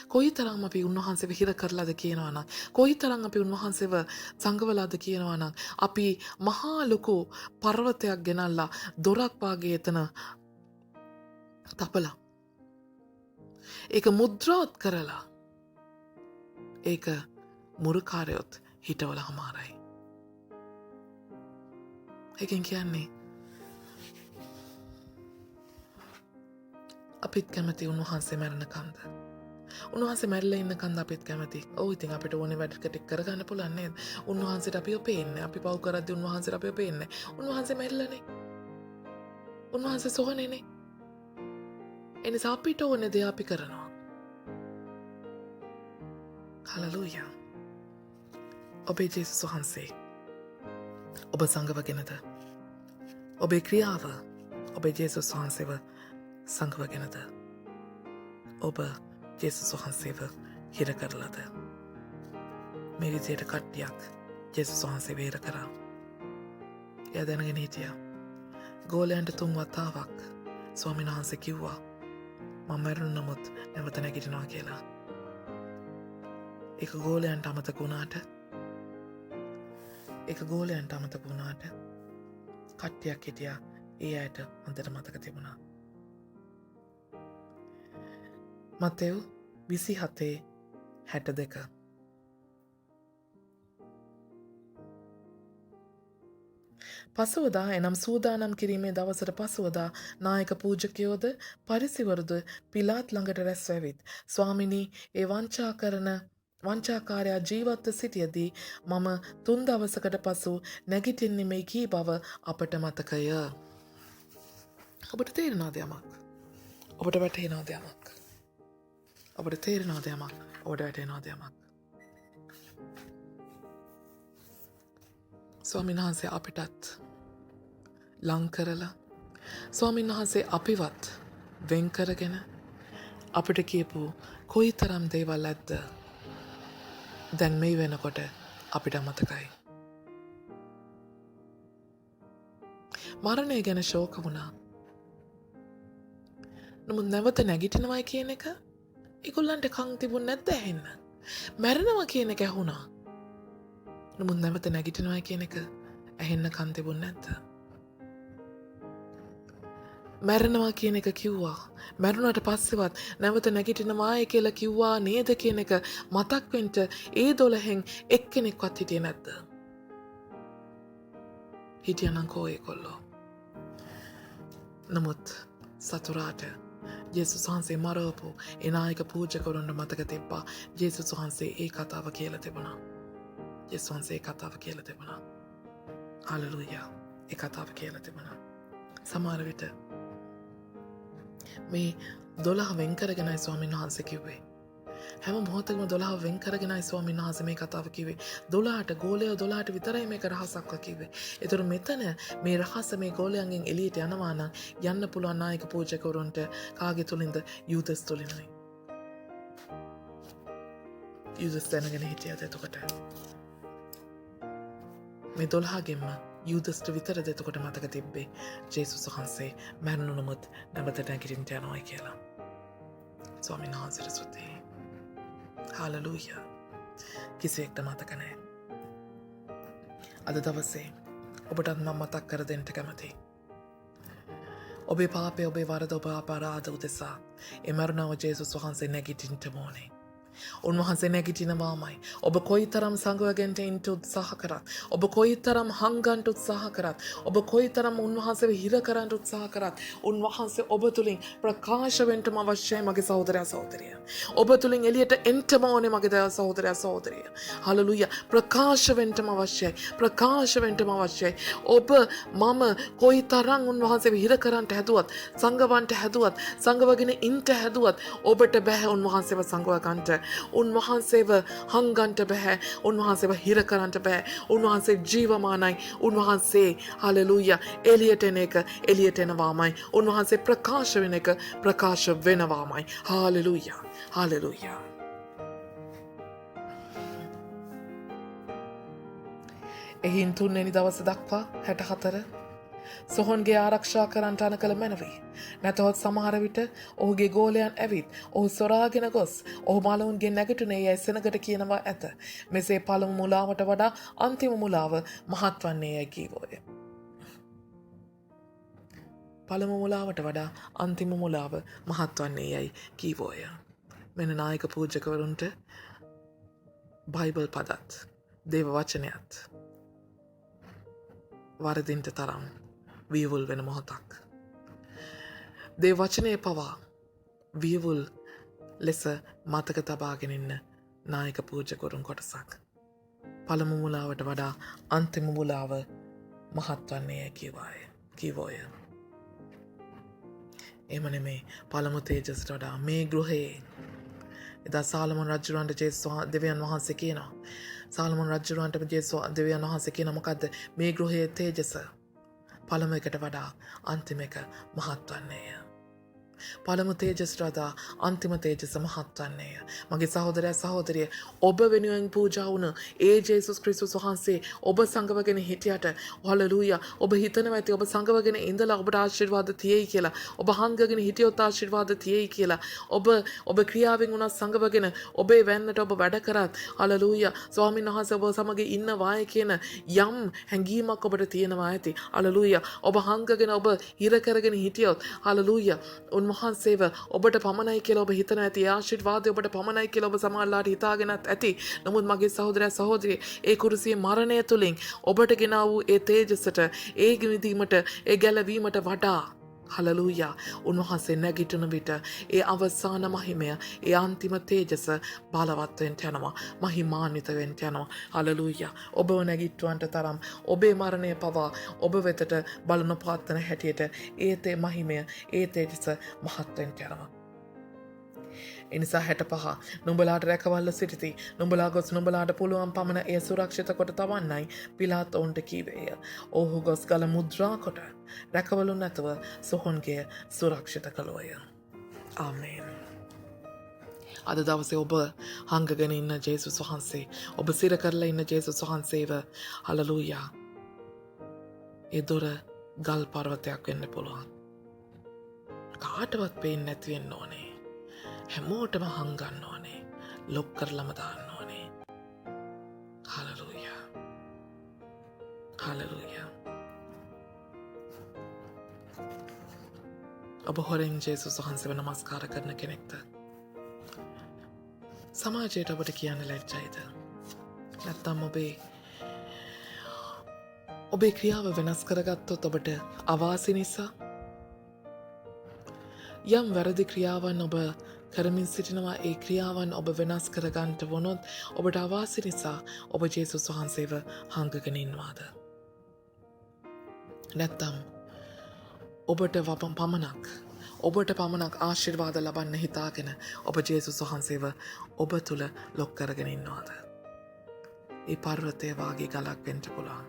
කොයිතරම් අපි උන්වහන්සේව හිර කරලාද කියනවා නම්, කොයිතරම් අපි උන්වහන්සේව සංගවලාද කියනවා නම්, අපි මහා ලොකු පර්වතයක් ගෙනල්ලා දොරක් වාගේ එතන තපලා ඒක මුද්‍රාත් කරලා ඒක මුරුකාරයොත් හිටවල හමාරයි. ඒකෙන් කියන්නේ අපිත් කැමති උන්වහන්සේ මැරෙන කන්ද. උන්වහන්සේ මැරිලා ඉන්න කන්ද අපිත් කැමති. ඔව් ඉතින් අපිට ඕනේ වැඩ ටික කරගන්න පුළුවන් නේද? උන්වහන්සේට අපිව පේන්නේ. අපි පව් කරද්දී උන්වහන්සේට අපිව පේන්නේ. උන්වහන්සේ මැරිලානේ. උන්වහන්සේ සොහනේනේ. එනිසා අපිට ඕනේ දේ අපි කරනවා. හලෙලූයා. ඔබේ ජේසුස් වහන්සේ ඔබ සංගවගෙනද? ඔබේ ක්‍රියාව ඔබේ ජේසුස් වහන්සේව සංගවගෙනද? ඔබ ජේසුස් වහන්සේව හිර කරලද. මේ විදියට කට්ටියක් ජේසුස් වහන්සේ වේර කරා. එයා දැනගෙන හිටියා. ගෝලයන්ට 3 වතාවක් ස්වාමීන් වහන්සේ කිව්වා මම මැරුණ නමුත් නැවත නැගිටිනවා කියලා. ඒක ගෝලයන්ට අමතක වුණාට කට්ටියක් හිටියා ඒ අයට හොඳට මතක තිබුණා. මතෙව් 27:62 පසුවදා එනම් සූදානම් කිරීමේ දවසට පසුවදා නායක පූජකයෝද පරිසිවරුද පිලාත් ළඟට රැස් ඇවිත් ස්වාමිනී ඒ වංචාකාරයා ජීවත්ව සිටියදී මම 3 දවසකට පසු නැගිටින්නේ මේ කී බව අපට මතකය. ඔබට තේරෙනවද යමක්? ඔබට වැටහෙනවද යමක්? ඔබට තේරෙනවද යමක්? ඔබට වැටහෙනවද යමක්? ස්වාමීන් වහන්සේ අපිටත් ලං කරලා ස්වාමීන් වහන්සේ අපිවත් වෙන් කරගෙන අපිට කියපු කොයිතරම් දේවල් ඇද්ද දැන් මේ වෙනකොට අපිට මතකයි. මරණය ගැන ශෝක වුණා. නමුත් නැවත නැගිටිනවයි කියන එක ඒගොල්ලන්ට කන් තිබුණ නැද්ද ඇහෙන්න? මැරෙනවා කියන එක ඇහුණා. නමුත් නැවත නැගිටිනවයි කියන එක ඇහෙන්න කන් තිබුණ නැද්ද? මැරෙනවා කියන එක කිව්වා. මැරුණට පස්සෙවත් නැවත නැගිටිනවායි කියලා කිව්වා නේද කියන එක මතක් වෙන්න ඒ 12න් එක්කෙනෙක්වත් හිටියේ නැද්ද? හිටියනම් කෝ ඒගොල්ලෝ? නමුත් සතුරාට ජේසුස් වහන්සේ මරවපු ඒ නායක පූජකවරුන්ට මතක තිබ්බා ජේසුස් වහන්සේ ඒ කතාව කියලා තිබුණා. ජේසුස් වහන්සේ ඒ කතාව කියලා තිබුණා. හලෙලූයා. ඒ කතාව කියලා තිබුණා. සමහර විට මේ 12 වෙන් කරගෙනයි ස්වාමීන් වහන්සේ කිව්වේ. හැම මොහොතකම 12 වෙන් කරගෙනයි ස්වාමීන් වහන්සේ මේ කතාව කිව්වේ. 12ට ගෝලයෝ 12ට විතරයි මේක රහසක්ව කිව්වේ. ඒතර මෙතන මේ රහස මේ ගෝලයන්ගෙන් එළියට යනවා නම් යන්න පුළුවන් නායක පූජකවරුන්ට කාගේ තුලින්ද? යූදස් තුලින්මයි. යූදස් දැනගෙන හිටියද එතකොට? මේ 12ගෙන්ම යූදස්ට විතරද එතකොට මතක තිබ්බේ ජේසුස් වහන්සේ මැරුණු නමුත් නැවත නැගිටින්න යනවා කියලා. ස්වාමීන් වහන්සේට ස්තුතියි. හාලෙලූයා. කිසිවෙක්ට මතක නැහැ. අද දවසේ ඔබටත් මම මතක් කර දෙන්න කැමතියි. ඔබේ පාපය, ඔබේ වරද, ඔබ අපරාධ උදෙසා ඒ මරුණව ජේසුස් වහන්සේ නැගිටින්න ඕනේ. උන්වහන්සේ නැගිටිනවාමයි. ඔබ කොයිතරම් සංගවගෙන්ට ඉන්න උත්සාහ කරත්, ඔබ කොයිතරම් හංගන්ට උත්සාහ කරත්, ඔබ කොයිතරම් උන්වහන්සේව හිර කරන්න උත්සාහ කරත්, උන්වහන්සේ ඔබ තුලින් ප්‍රකාශ වෙන්නම අවශ්‍යයි මගේ සහෝදරයා සහෝදරිය. ඔබ තුලින් එළියට එන්නම ඕනේ මගේ සහෝදරයා සහෝදරිය. හලෙලූයා. ප්‍රකාශ වෙන්නම අවශ්‍යයි. ප්‍රකාශ වෙන්නම අවශ්‍යයි. ඔබ මම කොයිතරම් උන්වහන්සේව හිර කරන්න හැදුවත්, සංගවන්ට හැදුවත්, සංගවගෙන ඉන්න හැදුවත් ඔබට බෑ උන්වහන්සේව සංගව ගන්නට. උන්වහන්සේව හංගන්ට බෑ. උන්වහන්සේව හිර කරන්නට බෑ. උන්වහන්සේ ජීවමානයි. උන්වහන්සේ හලෙලූයා එළියට එන එක එළියට එනවාමයි. උන්වහන්සේ ප්‍රකාශ වෙන එක ප්‍රකාශ වෙනවාමයි. හලෙලූයා. හලෙලූයා. එහින් 3 වෙනි දවස දක්වා 64 සොහොන්ගේ ආරක්ෂා කරන්නට අන කළ මැනවී. නැතහොත් සමහර විට ඔහුගේ ගෝලයන් ඇවිත් ඔහු සොරාගෙන ගොස් ඔහු මලවුන්ගේ නැගිටුනේ යැයි සෙනගට කියනවා ඇත. මෙසේ පළමු මුලාවට වඩා අන්තිම මුලාව මහත් වන්නේ යැයි කීවෝය. පළමු මුලාවට වඩා අන්තිම මුලාව මහත් වන්නේ යැයි කීවෝය. මෙන්න නායක පූජකවරුන්ට බයිබල් පදත් දේව වචනයත් වරදින්ට තරම් වියවුල් වෙන මොහොතක්. දේව වචනය පවා වියවුල් ලෙස මතක තබාගෙන ඉන්න නායක පූජකවරුන් කොටසක්. පළමු මුලාවට වඩා අන්තිම මුලාව මහත් වන්නේ කීවෝය. එහෙම නෙමේ. පළමු තේජසට වඩා මේ ගෘහයේ එදා සාලමොන් රජුරන්ට ජේසුස් දෙවියන් වහන්සේ කියනවා. සාලමොන් රජුරන්ට ජේසුස් දෙවියන් වහන්සේ කියන මොකද්ද? මේ ගෘහයේ තේජස පළමු එකට වඩා අන්තිම එක මහත් වන්නේය. පළමු තේජස් වඩා අන්තිම තේජස මහත් වන්නේය. මගේ සහෝදරයා සහෝදරිය ඔබ වෙනුවෙන් පූජා වුණ ඒ ජේසුස් ක්‍රිස්තුස් වහන්සේ ඔබ සංගවගෙන හිටියට හලෙලූයා ඔබ හිතනවා ඇති ඔබ සංගවගෙන ඉඳලා ඔබට ආශිර්වාද තියෙයි කියලා. ඔබ හංගගෙන හිටියොත් ආශිර්වාද තියෙයි කියලා. ඔබ ක්‍රියාවෙන් උනත් සංගවගෙන ඔබේ වැන්නට ඔබ වැඩ කරත් හලෙලූයා ස්වාමීන් වහන්සේ ඔබ සමග ඉන්නවායි කියන යම් හැඟීමක් ඔබට තියෙනවා ඇති. හලෙලූයා ඔබ හංගගෙන ඔබ හිර කරගෙන හිටියොත් හලෙලූයා උන්වහන්සේව ඔබට පමණයි කියලා ඔබ හිතන ඇති. ආශිර්වාදය ඔබට පමණයි කියලා ඔබ සමහරලාට හිතාගෙනත් ඇති. නමුත් මගේ සහෝදරයා සහෝදරිය ඒ කුරුසියේ මරණය තුලින් ඔබට ගෙන වූ ඒ තේජසට ඒ විඳීමට ඒ ගැලවීමට වඩා හලලූයා උන්වහන්සේ නැගිටින විට ඒ අවසාන මහිමය ඒ අන්තිම තේජස බලවත් වෙන්න යනවා. මහිමාන්විත වෙන්න යනවා. හලලූයා ඔබව නැගිටවන්නට තරම් ඔබේ මරණය පවා ඔබ වෙතට බලන පාත්තන හැටියට ඒ තේ මහිමය ඒ තේජස මහත් වෙන්න යනවා. එනිසා 65 නුඹලාට රැකවල්ල සිටිති. නුඹලා ගොස් නුඹලාට පුළුවන් පමණ එය සුරක්ෂිත කොට තවන්නයි පිලාත් ඔවුන්ට කීවේය. ඔහු ගොස් ගල මුද්‍රා කොට රැකවලු නැතුව සොහොන්ගේ සුරක්ෂිත කළෝය. ආමේන්. අද දවසේ ඔබ හංගගෙන ඉන්න ජේසුස් වහන්සේ ඔබ සිර කරලා ඉන්න ජේසුස් වහන්සේව හලලූයා ඒ දොර ගල් පර්වතයක් වෙන්න පුළුවන්. කාටවත් පේන්නේ නැති වෙන්න ඕනේ. හැමෝටම හංගන්න ඕනේ. ලොක් කරලම දාන්න ඕනේ. හලලූයා. හලලූයා. ඔබ හොරෙන් ජේසුස් වහන්සේව නමස්කාර කරන කෙනෙක්ද? සමාජයට ඔබට කියන්න ලැජ්ජයිද? නැත්නම් ඔබේ ක්‍රියාව වෙනස් කරගත්තොත් ඔබට අවාසි නිසා යම් වැරදි ක්‍රියාවන් ඔබ කරමින් සිටිනවා. ඒ ක්‍රියාවන් ඔබ වෙනස් කරගන්නට වුණොත් ඔබට අවාසි නිසා ඔබ ජේසුස් වහන්සේව හංගගෙන ඉන්නවාද? නැත්නම් ඔබට පමණක් ආශිර්වාද ලබන්න හිතාගෙන ඔබ ජේසුස් වහන්සේව ඔබ තුල ලොක් කරගෙන ඉන්නවාද? ඒ පර්වතය වාගේ ගලක් වෙන්න පුළුවන්.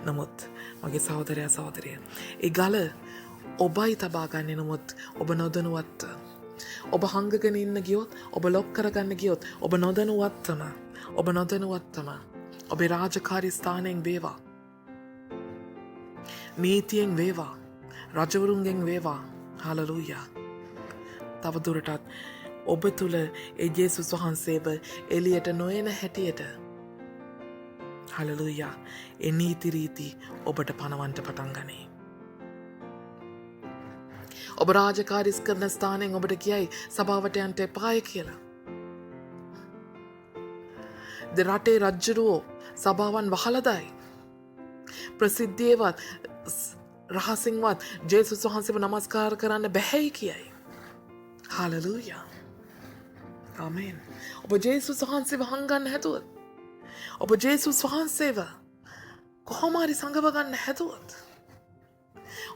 නමුත් මගේ සහෝදරයා සහෝදරිය ඒ ගල ඔබයි තබා ගන්නේ. නමුත් ඔබ නොදැනුවත් ඔබ හංගගෙන ඉන්න ගියොත් ඔබ ලොක් කරගන්න ගියොත් ඔබ නොදැනුවත්වම ඔබේ රාජකාරී ස්ථානයෙන් වේවා නීතියෙන් වේවා රජවරුන්ගෙන් වේවා හලලූයා තව දුරටත් ඔබ තුල ඒ ජේසුස් වහන්සේව එළියට නොයන හැටියට හලලූයා ඒ නීති රීති ඔබට පනවන්න පටන් ගනී. ඔබ රාජකාරිස් කරන ස්ථානයෙන් ඔබට කියයි සභාවට යන්න එපාය කියලා. රටේ රජ්ජුරුවෝ සභාවන් වහලදයි. ප්‍රසිද්ධියවත් රහසින්වත් ජේසුස් වහන්සේව නමස්කාර කරන්න බැහැයි කියයි. හලලූයා. ආමේන්. ඔබ ජේසුස් වහන්සේව හංගන්න හැදුවොත් ඔබ ජේසුස් වහන්සේව කොහොම හරි සංගව ගන්න හැදුවොත්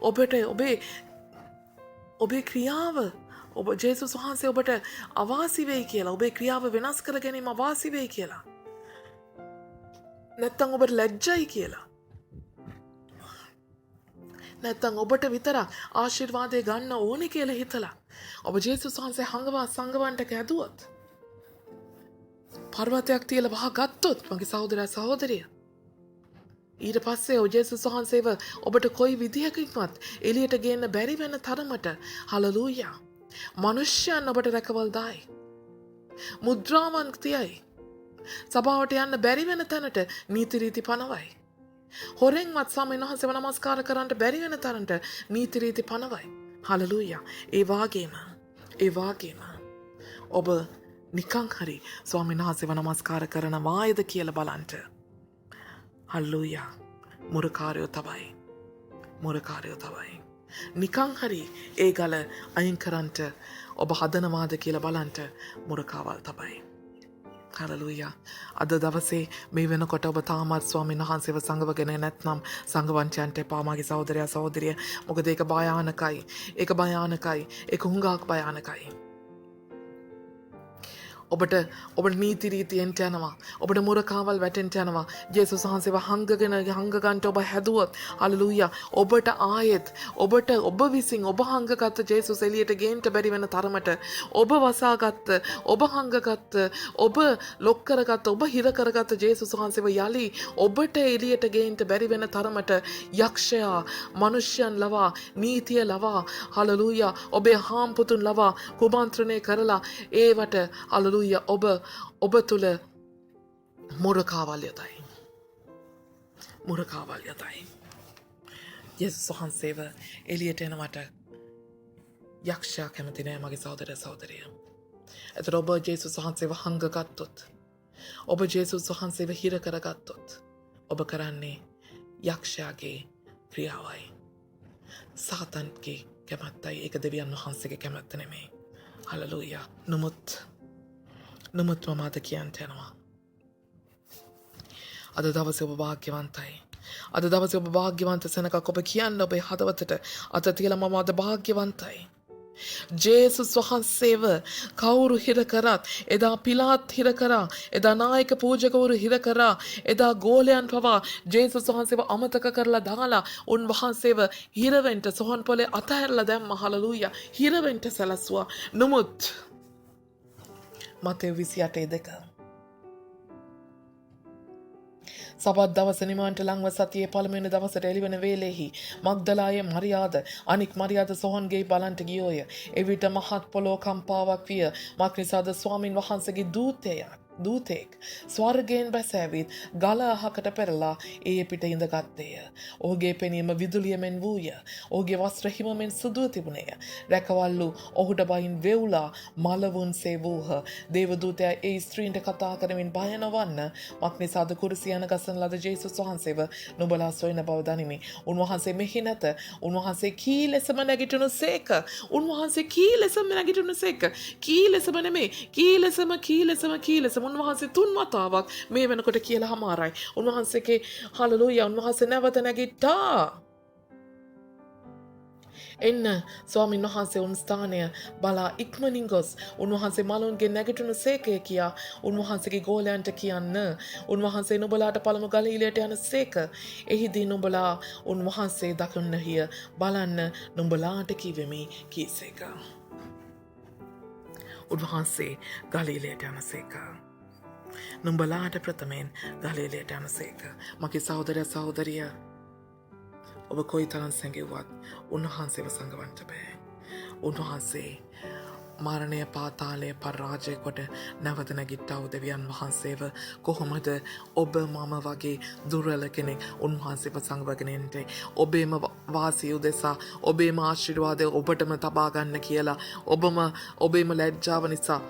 ඔබට ඔබේ ක්‍රියාව ඔබ ජේසුස් වහන්සේ ඔබට අවාසි වෙයි කියලා ඔබේ ක්‍රියාව වෙනස් කර ගැනීම අවාසි වෙයි කියලා නැත්තම් ඔබට ලැජ්ජයි කියලා නැත්තම් ඔබට විතරක් ආශිර්වාදය ගන්න ඕනේ කියලා හිතලා ඔබ ජේසුස් වහන්සේ සංගවන්නට කැදුවොත් පර්වතයක් තියලා වහගත්තොත් මගේ සහෝදරයා සහෝදරිය ඊට පස්සේ ජේසුස් වහන්සේව ඔබට කොයි විදිහකින්වත් එළියට ගේන්න බැරි වෙන තරමට හලලූයා මනුෂ්‍යයන් ඔබට රැකවල් දායි. මුද්‍රාවන් තියයි. සභාවට යන්න බැරි වෙන තැනට නීති රීති පනවයි. හොරෙන්වත් ස්වාමීන් වහන්සේව නමස්කාර කරන්න බැරි වෙන තරමට නීති රීති පනවයි. හලලූයා. ඒ වාගේම ඔබ නිකං හරි ස්වාමීන් වහන්සේව නමස්කාර කරනවායද කියලා බලන්න. හල්ලූයා. මුරකාරයෝ තබයි. නිකං හරි ඒ ගල අයින් කරන්ට ඔබ හදනවාද කියලා බලන්ට මුරකාවල් තබයි. හලලූයා. අද දවසේ මේ වෙනකොට ඔබ තාමත් ස්වාමීන් වහන්සේව සංගවගෙන නැත්නම් සංගවන්ටයන්ට එපා මගේ සහෝදරයා සහෝදරිය. මොකද ඒක භයානකයි. ඒක හුඟක් භයානකයි. ඔබට නීති රීතියෙන්ට යනවා. ඔබට මුරකාවල් වැටෙන්ට යනවා. ජේසුස් වහන්සේව හංගගෙන හංගගන්ට ඔබ හැදුවොත් හලෙලූයා ඔබට ආයෙත් ඔබ විසින් ඔබ හංගගත්ත ජේසුස් එළියට ගේන්න බැරි වෙන තරමට ඔබ වසාගත්ත ඔබ හංගගත්ත ඔබ ලොක් කරගත්ත ඔබ හිර කරගත්ත ජේසුස් වහන්සේව යලි ඔබට එළියට ගේන්න බැරි වෙන තරමට යක්ෂයා මනුෂ්‍යයන් ලවා නීතිය ලවා හලෙලූයා ඔබේ හාම්පුතුන් ලවා කුමන්ත්‍රණය කරලා ඒවට හලෙලූයා ඔබ තුල මුරකාවල් යතයි. මුරකාවල් යතයි. යේසුස් වහන්සේව එළියට එනවට යක්ෂයා කැමති නෑ මගේ සහෝදර සහෝදරිය. එතකොට ඔබ ජේසුස් වහන්සේව හංගගත්තොත් ඔබ ජේසුස් වහන්සේව හිර කරගත්තොත් ඔබ කරන්නේ යක්ෂයාගේ ක්‍රියාවයි. සාතන්ගේ කැමැත්තයි ඒක දෙවියන් වහන්සේගේ කැමැත්ත නෙමෙයි. හලෙලූයා. නමුත් මම අද කියන්ට යනවා. අද දවසේ ඔබ භාග්‍යවන්තයි. අද දවසේ ඔබ භාග්‍යවන්ත සෙනඟක් ඔබ කියන්න ඔබේ හදවතට අත තියලා මම අද භාග්‍යවන්තයි. ජේසුස් වහන්සේව කවුරු හිර කරත් එදා පිලාත් හිර කරා එදා නායක පූජකවරු හිර කරා එදා ගෝලයන් පවා ජේසුස් වහන්සේව අමතක කරලා දාලා උන්වහන්සේව හිරවෙන්ට සොහන් පොලේ අතහැරලා දැම්ම හලෙලූයා හිරවෙන්ට සැලසුවා. නමුත් මතෙව් 28:2 සබත් දවස නිමාන්ට ලංව සතියේ පළමුවෙනි දවසට එළිවෙන වේලෙහි මග්දලායේ මරියාද අනික් මරියාද සොහොන්ගේ බලන්ට ගියෝය. එවිට මහත් පොළොව කම්පාවක් විය. මක්නිසාද ස්වාමින් වහන්සේගේ දූතෙක් ස්වර්ගයෙන් බැස ඇවිත් ගල අහකට පෙරලා ඒ පිට ඉඳගත්තේය. ඔහුගේ පෙනීම විදුලිය මෙන් වූය. ඔහුගේ වස්ත්‍ර හිම මෙන් සුදුව තිබුණේය. රැකවල්ලු ඔහුට බයින් වෙවුලා මලවුන්සේ වූහ. දේවදූතයා ඒ ස්ත්‍රීන්ට කතා කරමින් බය නොවන්න මක්නිසාද කුරුසිය යන ගසන ලද ජේසුස් වහන්සේව නුඹලා සොයන බව දනිමි. උන්වහන්සේ මෙහි නැත. උන්වහන්සේ කී ලෙසම නැගිටිනු සේක. උන්වහන්සේ කී ලෙසම නැගිටිනු සේක. කී ලෙසම නෙමේ. කී ලෙසම උන්වහන්සේ 3 වතාවක් මේ වෙනකොට කියලා හමාරයි. උන්වහන්සේගේ හලෙලූයා උන්වහන්සේ නැවත නැගිට්ටා. එන්න ස්වාමීන් වහන්සේ උන් ස්ථානය බලා ඉක්මනින් ගොස් උන්වහන්සේ මලුන්ගේ නැගිටිනු සේකය කියා උන්වහන්සේගේ ගෝලයන්ට කියන්න උන්වහන්සේ නුඹලාට පළමු ගලීලයට යන සේක. එහිදී නුඹලා උන්වහන්සේ දකින්න හිය බලන්න නුඹලාට කිවෙමි කීසේක. උන්වහන්සේ ගලීලයට යන සේක. නුඹලාට ප්‍රථමයෙන් ගලීලයට යන සේක. මගේ සහෝදරය සහෝදරිය ඔබ කොයි තරම් සැඟෙව්වත් උන්වහන්සේව සංගවන්ට බෑ. උන්වහන්සේ මරණය පාතාලය පරාජය කොට නැවත නැගිට්ටා වූ දෙවියන් වහන්සේව කොහොමද ඔබ මම වගේ දුර්වල කෙනෙක් උන්වහන්සේව සංගවගෙන එන්නේ? ඔබේම වාසිය උදෙසා ඔබේම ආශිර්වාදය ඔබටම තබා ගන්න කියලා ඔබේම ලැජ්ජාව නිසා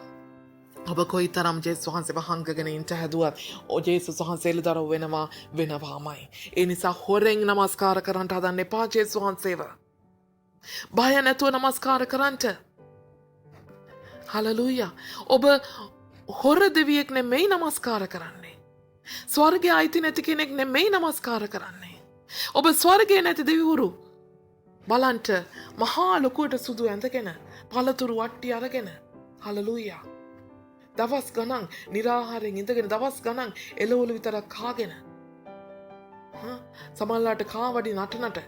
ඔබ කොයි තරම් ජේසුස් වහන්සේව හංගගෙන ඉන්න හැදුවත් ජේසුස් වහන්සේ එළිදරව් වෙනවාමයි. ඒ නිසා හොරෙන් නමස්කාර කරන්න හදන්න එපා ජේසුස් වහන්සේව. බය නැතුව නමස්කාර කරන්න. හලෙලූයා. ඔබ හොර දෙවියෙක් නෙමෙයි නමස්කාර කරන්නේ. ස්වර්ගයේ අයිති නැති කෙනෙක් නෙමෙයි නමස්කාර කරන්නේ. ඔබ ස්වර්ගයේ නැති දෙවිවරු බලන්ට මහා ලොකුවට සුදු ඇඳගෙන පළතුරු වට්ටි අරගෙන හලෙලූයා. දවස් ගණන් නිරාහාරයෙන් ඉඳගෙන දවස් ගණන් එළවලු විතරක් කාගෙන සමහරලාට කාවඩි නටනට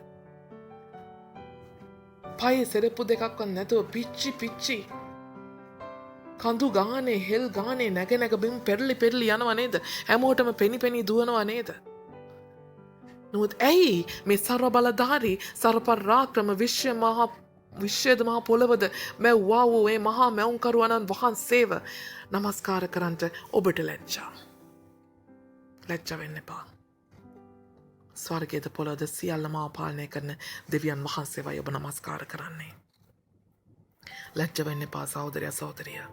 පයේ සෙරප්පු දෙකක්වත් නැතුව පිච්චි කඳු ගානේ හෙල් ගානේ නැග බිම් පෙරලි යනවා නේද? හැමෝටම පෙනි දුවනවා නේද? නමුත් ඇයි මේ ਸਰව බලධාරී සර්වපරාක්‍රම විශ්වද මහා පොළවද මැව්වා වූ ඒ මහා මැවුම්කරුවණන් වහන්සේව නමස්කාර කරන්නට ඔබට ලැජ්ජා වෙන්න එපා. ස්වර්ගයේද පොළොවද සියල්ලම පාලනය කරන දෙවියන් වහන්සේවයි ඔබ නමස්කාර කරන්නේ. ලැජ්ජ වෙන්න එපා සහෝදරයා සහෝදරිය.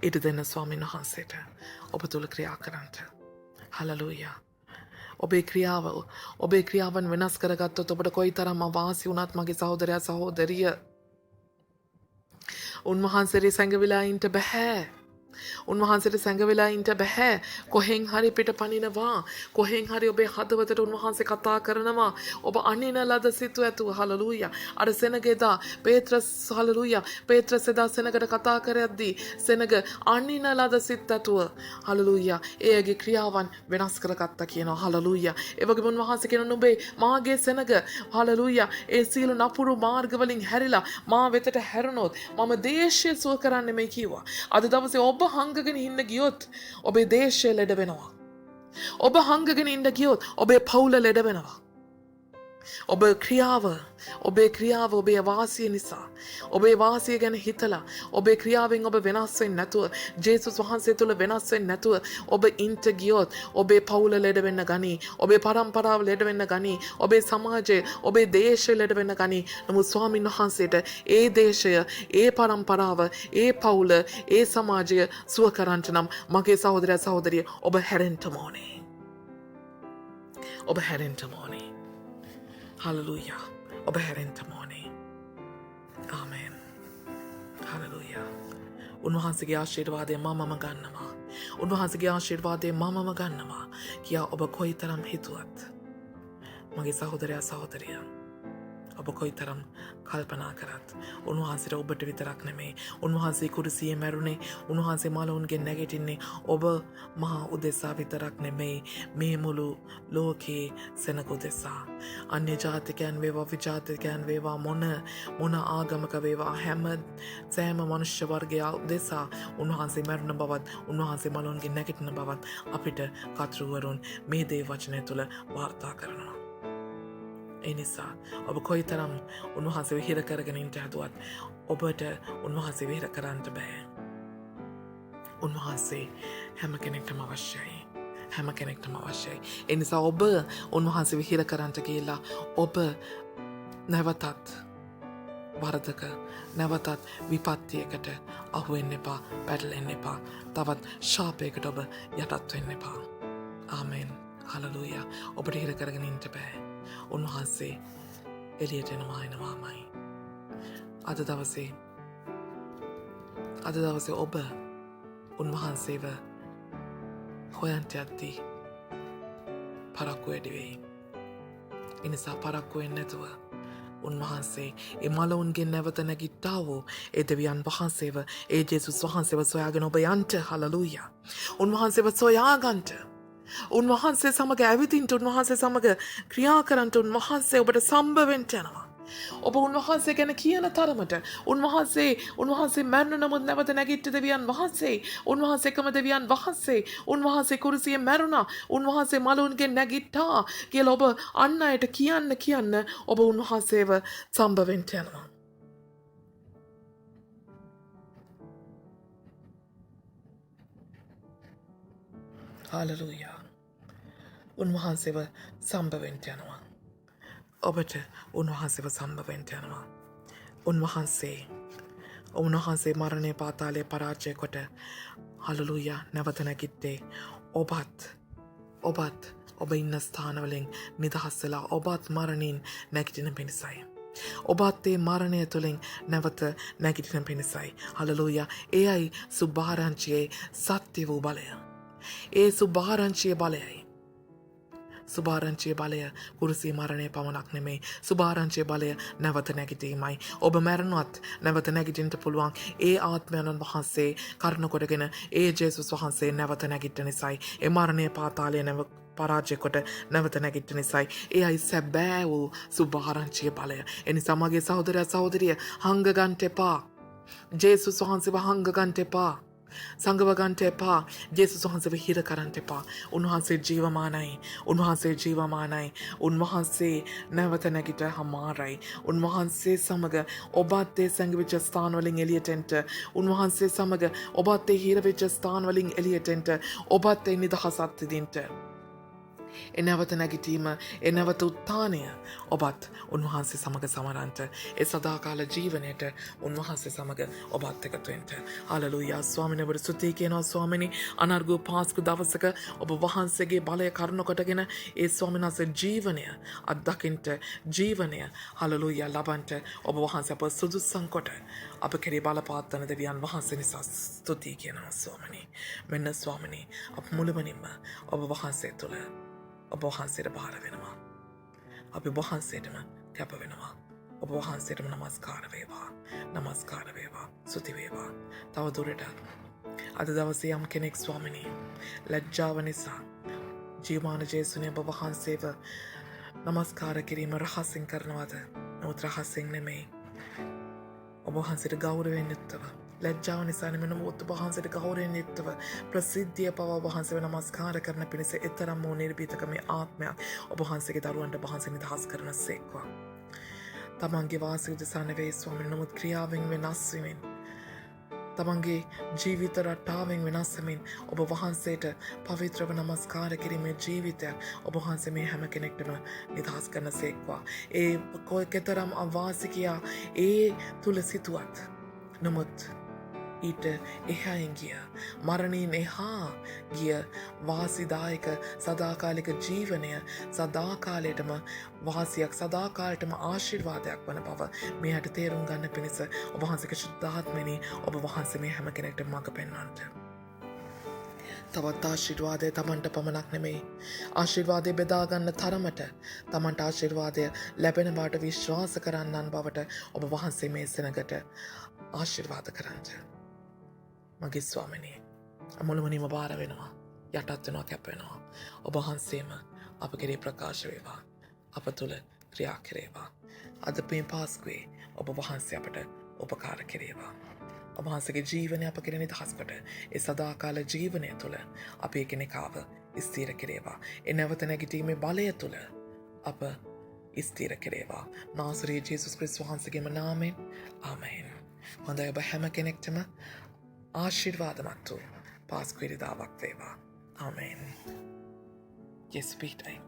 ඉඩ දෙන්න ස්වාමීන් වහන්සේට ඔබ තුල ක්‍රියා කරන්නට. හලෙලූයා. ඔබේ ක්‍රියාවන් වෙනස් කරගත්තොත් ඔබට කොයිතරම් වාසි වුණත් මගේ සහෝදරයා සහෝදරිය උන්වහන්සේගේ සංගවිලා ඉන්න බෑ. උන්වහන්සේට සැඟවෙලා ඉන්න බෑ. කොහෙන් හරි පිට පනිනවා. කොහෙන් හරි ඔබේ හදවතට උන්වහන්සේ කතා කරනවා. ඔබ අනින ලද සිතු ඇතුව හලලූයා. අර සෙනගෙදා පේත්‍රස් හලලූයා. පේත්‍රස් එදා සෙනගට කතා කරද්දී සෙනග අනින ලද සිත් ඇතුව හලලූයා. එයාගේ ක්‍රියාවන් වෙනස් කරගත්තා කියනවා. හලලූයා. ඒ වගේම උන්වහන්සේ කියනවා ඔබේ මාගේ සෙනග හලලූයා. ඒ සියලු නපුරු මාර්ග වලින් හැරිලා මා වෙතට හැරුණොත් මම දේශය සුව කරන්නේ මේ කිව්වා. අද දවසේ ඔබ හංගගෙන ඉන්න ගියොත් ඔබේ දේශය ලෙඩ වෙනවා. ඔබ හංගගෙන ඉන්න ගියොත් ඔබේ පවුල ලෙඩ වෙනවා. ඔබේ ක්‍රියාව ඔබේ වාසිය නිසා ඔබේ වාසිය ගැන හිතලා ඔබේ ක්‍රියාවෙන් ඔබ වෙනස් වෙන්නේ නැතුව ජේසුස් වහන්සේ තුල වෙනස් වෙන්නේ නැතුව ඔබ ඉන්ට ගියොත් ඔබේ පවුල ලෙඩ වෙන්න ගනී. ඔබේ පරම්පරාව ලෙඩ වෙන්න ගනී. ඔබේ සමාජය ඔබේ දේශය ලෙඩ වෙන්න ගනී. නමුත් ස්වාමීන් වහන්සේට ඒ දේශය, ඒ පරම්පරාව, ඒ පවුල, ඒ සමාජය සුව කරන්නට නම් මගේ සහෝදරයා සහෝදරිය ඔබ හැරෙන්න ඕනේ. ඔබ හැරෙන්න ඕනේ. හලලූයා. ඔබ හැරෙන්න ඕනේ. ආමෙන්. හලලූයා. උන්වහන්සේගේ ආශිර්වාදය මමම ගන්නවා. උන්වහන්සේගේ ආශිර්වාදය මමම ගන්නවා. කියා ඔබ කොයිතරම් හිතුවත්. මගේ සහෝදරයා සහෝදරිය. ඔබ කොයිතරම් කල්පනා කරත් උන්වහන්සේට ඔබට විතරක් නෙමෙයි. උන්වහන්සේ කුරුසියේ මැරුණේ, උන්වහන්සේ මලවුන්ගෙන් නැගිටින්නේ ඔබ මහා උදෙසා විතරක් නෙමෙයි. මේ මුළු ලෝකේ සෙනග උදෙසා. අන්‍ය ජාතිකයන් වේවා විජාතිකයන් වේවා මොන ආගමක වේවා සෑම මනුෂ්‍ය වර්ගයා උදෙසා උන්වහන්සේ මැරුණ බවත්, උන්වහන්සේ මලවුන්ගෙන් නැගිටින බවත් අපිට කතුරුවරුන් මේ දේ වචනය තුළ වාර්තා කරනවා. ඒ නිසා ඔබ කොයිතරම් උන්වහන්සේ විහිර කරගෙන ඉන්න හැදුවත් ඔබට උන්වහන්සේ විහිර කරන්න බෑ. උන්වහන්සේ හැම කෙනෙක්ටම අවශ්‍යයි. හැම කෙනෙක්ටම අවශ්‍යයි. ඒ නිසා ඔබ උන්වහන්සේ විහිර කරන්න ගිහිල්ලා ඔබ නැවතත් වරදක නැවතත් විපත්තියකට අහු වෙන්න එපා, පැටලෙන්න එපා. තවත් ශාපයකට ඔබ යටත් වෙන්න එපා. ආමෙන්. හලලූයා. ඔබට හිර කරගෙන ඉන්න බෑ. උන්වහන්සේ එළියට එනවාමයි. අද දවසේ ඔබ උන්වහන්සේව හොයන්ට යද්දී පරක්කු වැඩි වෙයි. ඒ නිසා පරක්කු වෙන්නේ නැතුව උන්වහන්සේ ඒ මලවුන්ගෙන් නැවත නැගිට්ටා වූ ඒ දෙවියන් වහන්සේව, ඒ ජේසුස් වහන්සේව සොයාගෙන ඔබ යන්ට. හලලූයා. උන්වහන්සේව සොයාගන්ට. උන්වහන්සේ සමග ඇවිදින්ට, උන්වහන්සේ සමග ක්‍රියා කරන්ට, උන්වහන්සේ ඔබට සම්බවෙන්ට යනවා. ඔබ උන්වහන්සේ ගැන කියන තරමට උන්වහන්සේ මැරුණ නමුත් නැවත නැගිට්ට දෙවියන් වහන්සේ, උන්වහන්සේකම දෙවියන් වහන්සේ, උන්වහන්සේ කුරුසියේ මැරුණා, උන්වහන්සේ මලවුන්ගෙන් නැගිට්ටා කියලා ඔබ අන් අයට කියන්න ඔබ උන්වහන්සේව සම්බවෙන්ට යනවා. හලලූයා. උන්වහන්සේව සම්බවෙන්ට යනවා. ඔබට උන්වහන්සේව සම්බවෙන්ට යනවා. උන්වහන්සේ මරණය පාතාලය පරාජය කොට හලලූයා නැවත නැගිට්ටේ ඔබ ඉන්න ස්ථානවලින් නිදහස් වෙලා ඔබත් මරණින් නැගිටින පිණිසයි. ඔබත් ඒ මරණය තුළින් නැවත නැගිටින පිණිසයි. හලලූයා. එයයි සුභාරංචියේ සත්‍ය වූ බලය. ඒ සුභාරංචිය බලයයි. සුභාරංචිය බලය කුරුසී මරණය පමණක් නෙමෙයි. සුභාරංචිය බලය නැවත නැගිටීමයි. ඔබ මැරුණත් නැවත නැගිටින්න පුළුවන් ඒ ආත්මයන්න් වහන්සේ කරුණ කොටගෙන ඒ ජේසුස් වහන්සේ නැවත නැගිට්ට නිසායි. ඒ මරණය පාතාලය පරාජය කොට නැවත නැගිට්ට නිසායි. එයයි සැබෑ වූ සුභාරංචිය බලය. එනිසා මගේ සහෝදරයා සහෝදරිය හංගගන්න එපා. ජේසුස් වහන්සේව හංගගන්න එපා. සංගව ගන්නට එපා. ජේසුස් වහන්සේව හිර කරන්න එපා. උන්වහන්සේ ජීවමානයි. උන්වහන්සේ නැවත නැගිට හමාරයි. උන්වහන්සේ සමග ඔබත් ඒ සංගවිච්ච ස්ථාන වලින් එළියට එන්න. උන්වහන්සේ සමග ඔබත් ඒ හිර වෙච්ච ස්ථාන වලින් එළියට එන්න. ඔබත් ඒ නිදහසත් විඳින්න. එනවත නැගිටීම එනවත උත්තානය ඔබත් උන්වහන්සේ සමඟ සමරන්ට ඒ සදාකාල ජීවනයට උන්වහන්සේ සමඟ ඔබත් එකතුවෙන්ට හලලුයා ස්වාමිනවට සුතියි කියනවා ස්වාමිනි අනර්ගූ පාස්කු දවසක ඔබ වහන්සේගේ බලය කරුණකොටගෙන ඒ ස්වාමිනාස ජීවනය අත්දකින්ට ජීවනය හලලුයා ලබන්ට ඔබ වහන්සේ අප සුදුස්සන් කොට අප කෙරේ බලපාත්තන දෙවියන් වහන්සේ නිසා ස්තුතියි කියනවා ස්වාමිනි මෙන්න ස්වාමිනි අප මුළුමනින්ම ඔබ වහන්සේ තුළ ඔබ වහන්සේට භාර වෙනවා. අපි වහන්සේටම කැප වෙනවා. ඔබ වහන්සේටම නමස්කාර වේවා. නමස්කාර වේවා. ස්තුති වේවා. තව දුරටත් අද දවසේ යම් කෙනෙක් ස්වාමිනී ලැජ්ජාව නිසා ජීවමාන ජේසුනේ ඔබ වහන්සේව නමස්කාර කිරීම රහසින් කරනවද? නමුත් රහසින් නෙමෙයි. ඔබ වහන්සේට ගෞරවයෙන් යුක්තව ලැජ්ජාව නිසා නෙමෙයි ඔබ වහන්සේට ගෞරවයෙන් යුක්තව ප්‍රසිද්ධිය පවා වහන්සේව නමස්කාර කරන පිණිස එතරම් වූ නිර්භීතකමේ ආත්මයක් ඔබ වහන්සේගේ දරුවන්ට වහන්සේ නිදහස් කරන සේක්වා. තමන්ගේ වාසය උදෙසා නෙවෙයි ස්වාමීනි නමුත් ක්‍රියාවෙන් වෙනස් වෙමින් තමන්ගේ ජීවිත රටාවෙන් වෙනස් වෙමින් ඔබ වහන්සේට පවිත්‍රව නමස්කාර කිරීමේ ජීවිතයක් ඔබ වහන්සේ මේ හැම කෙනෙක්ටම නිදහස් කරන සේක්වා. ඒ කොයිතරම් අවාසිකයා ඒ තුල සිටුවත් නමුත් ඊට එහායින් ගිය මරණයෙන් එහා ගිය වාසිදායක සදාකාලික ජීවනය සදාකාලයටම වාසියක් සදාකාලටම ආශිර්වාදයක් වන බව මේ හට තේරුම් ගන්න පිණිස ඔබ වහන්සේගේ ශුද්ධාත්මෙනි ඔබ වහන්සේ මේ හැම කෙනෙක්ට මඟ පෙන්වන්නට. තවත් ආශිර්වාදය තමන්ට පමණක් නෙමෙයි ආශිර්වාදය බෙදාගන්න තරමට තමන්ට ආශිර්වාදය ලැබෙන බවට විශ්වාස කරන්නන් බවට ඔබ වහන්සේ මේ සෙනගට ආශිර්වාද කරන්න. මගේ ස්වාමිනී මුළුමනින්ම බාර වෙනවා යටත් වෙනවා කැප වෙනවා ඔබ වහන්සේම අප කෙරේ ප්‍රකාශ වේවා අප තුළ ක්‍රියා කෙරේවා අද මේ පාස්කුවේ ඔබ වහන්සේ අපට උපකාර කෙරේවා ඔබ වහන්සේගේ ජීවනය අප කෙරේ නිදහස් කොට ඒ සදාකාල ජීවනය තුළ අපේ කෙනෙකාව ස්ථීර කෙරේවා ඒ නැවත නැගිටීමේ බලය තුළ අප ස්ථීර කෙරේවා නාසරේ ජේසුස් ක්‍රිස්තුස් වහන්සේගේම නාමයෙන් ආමේන්. හොඳයි ඔබ හැම කෙනෙක්ටම ආශිර්වාදමත් වූ පාස්කු ඉරිදාවක් වේවා. ආමේන්. යේසු පිහිටයි.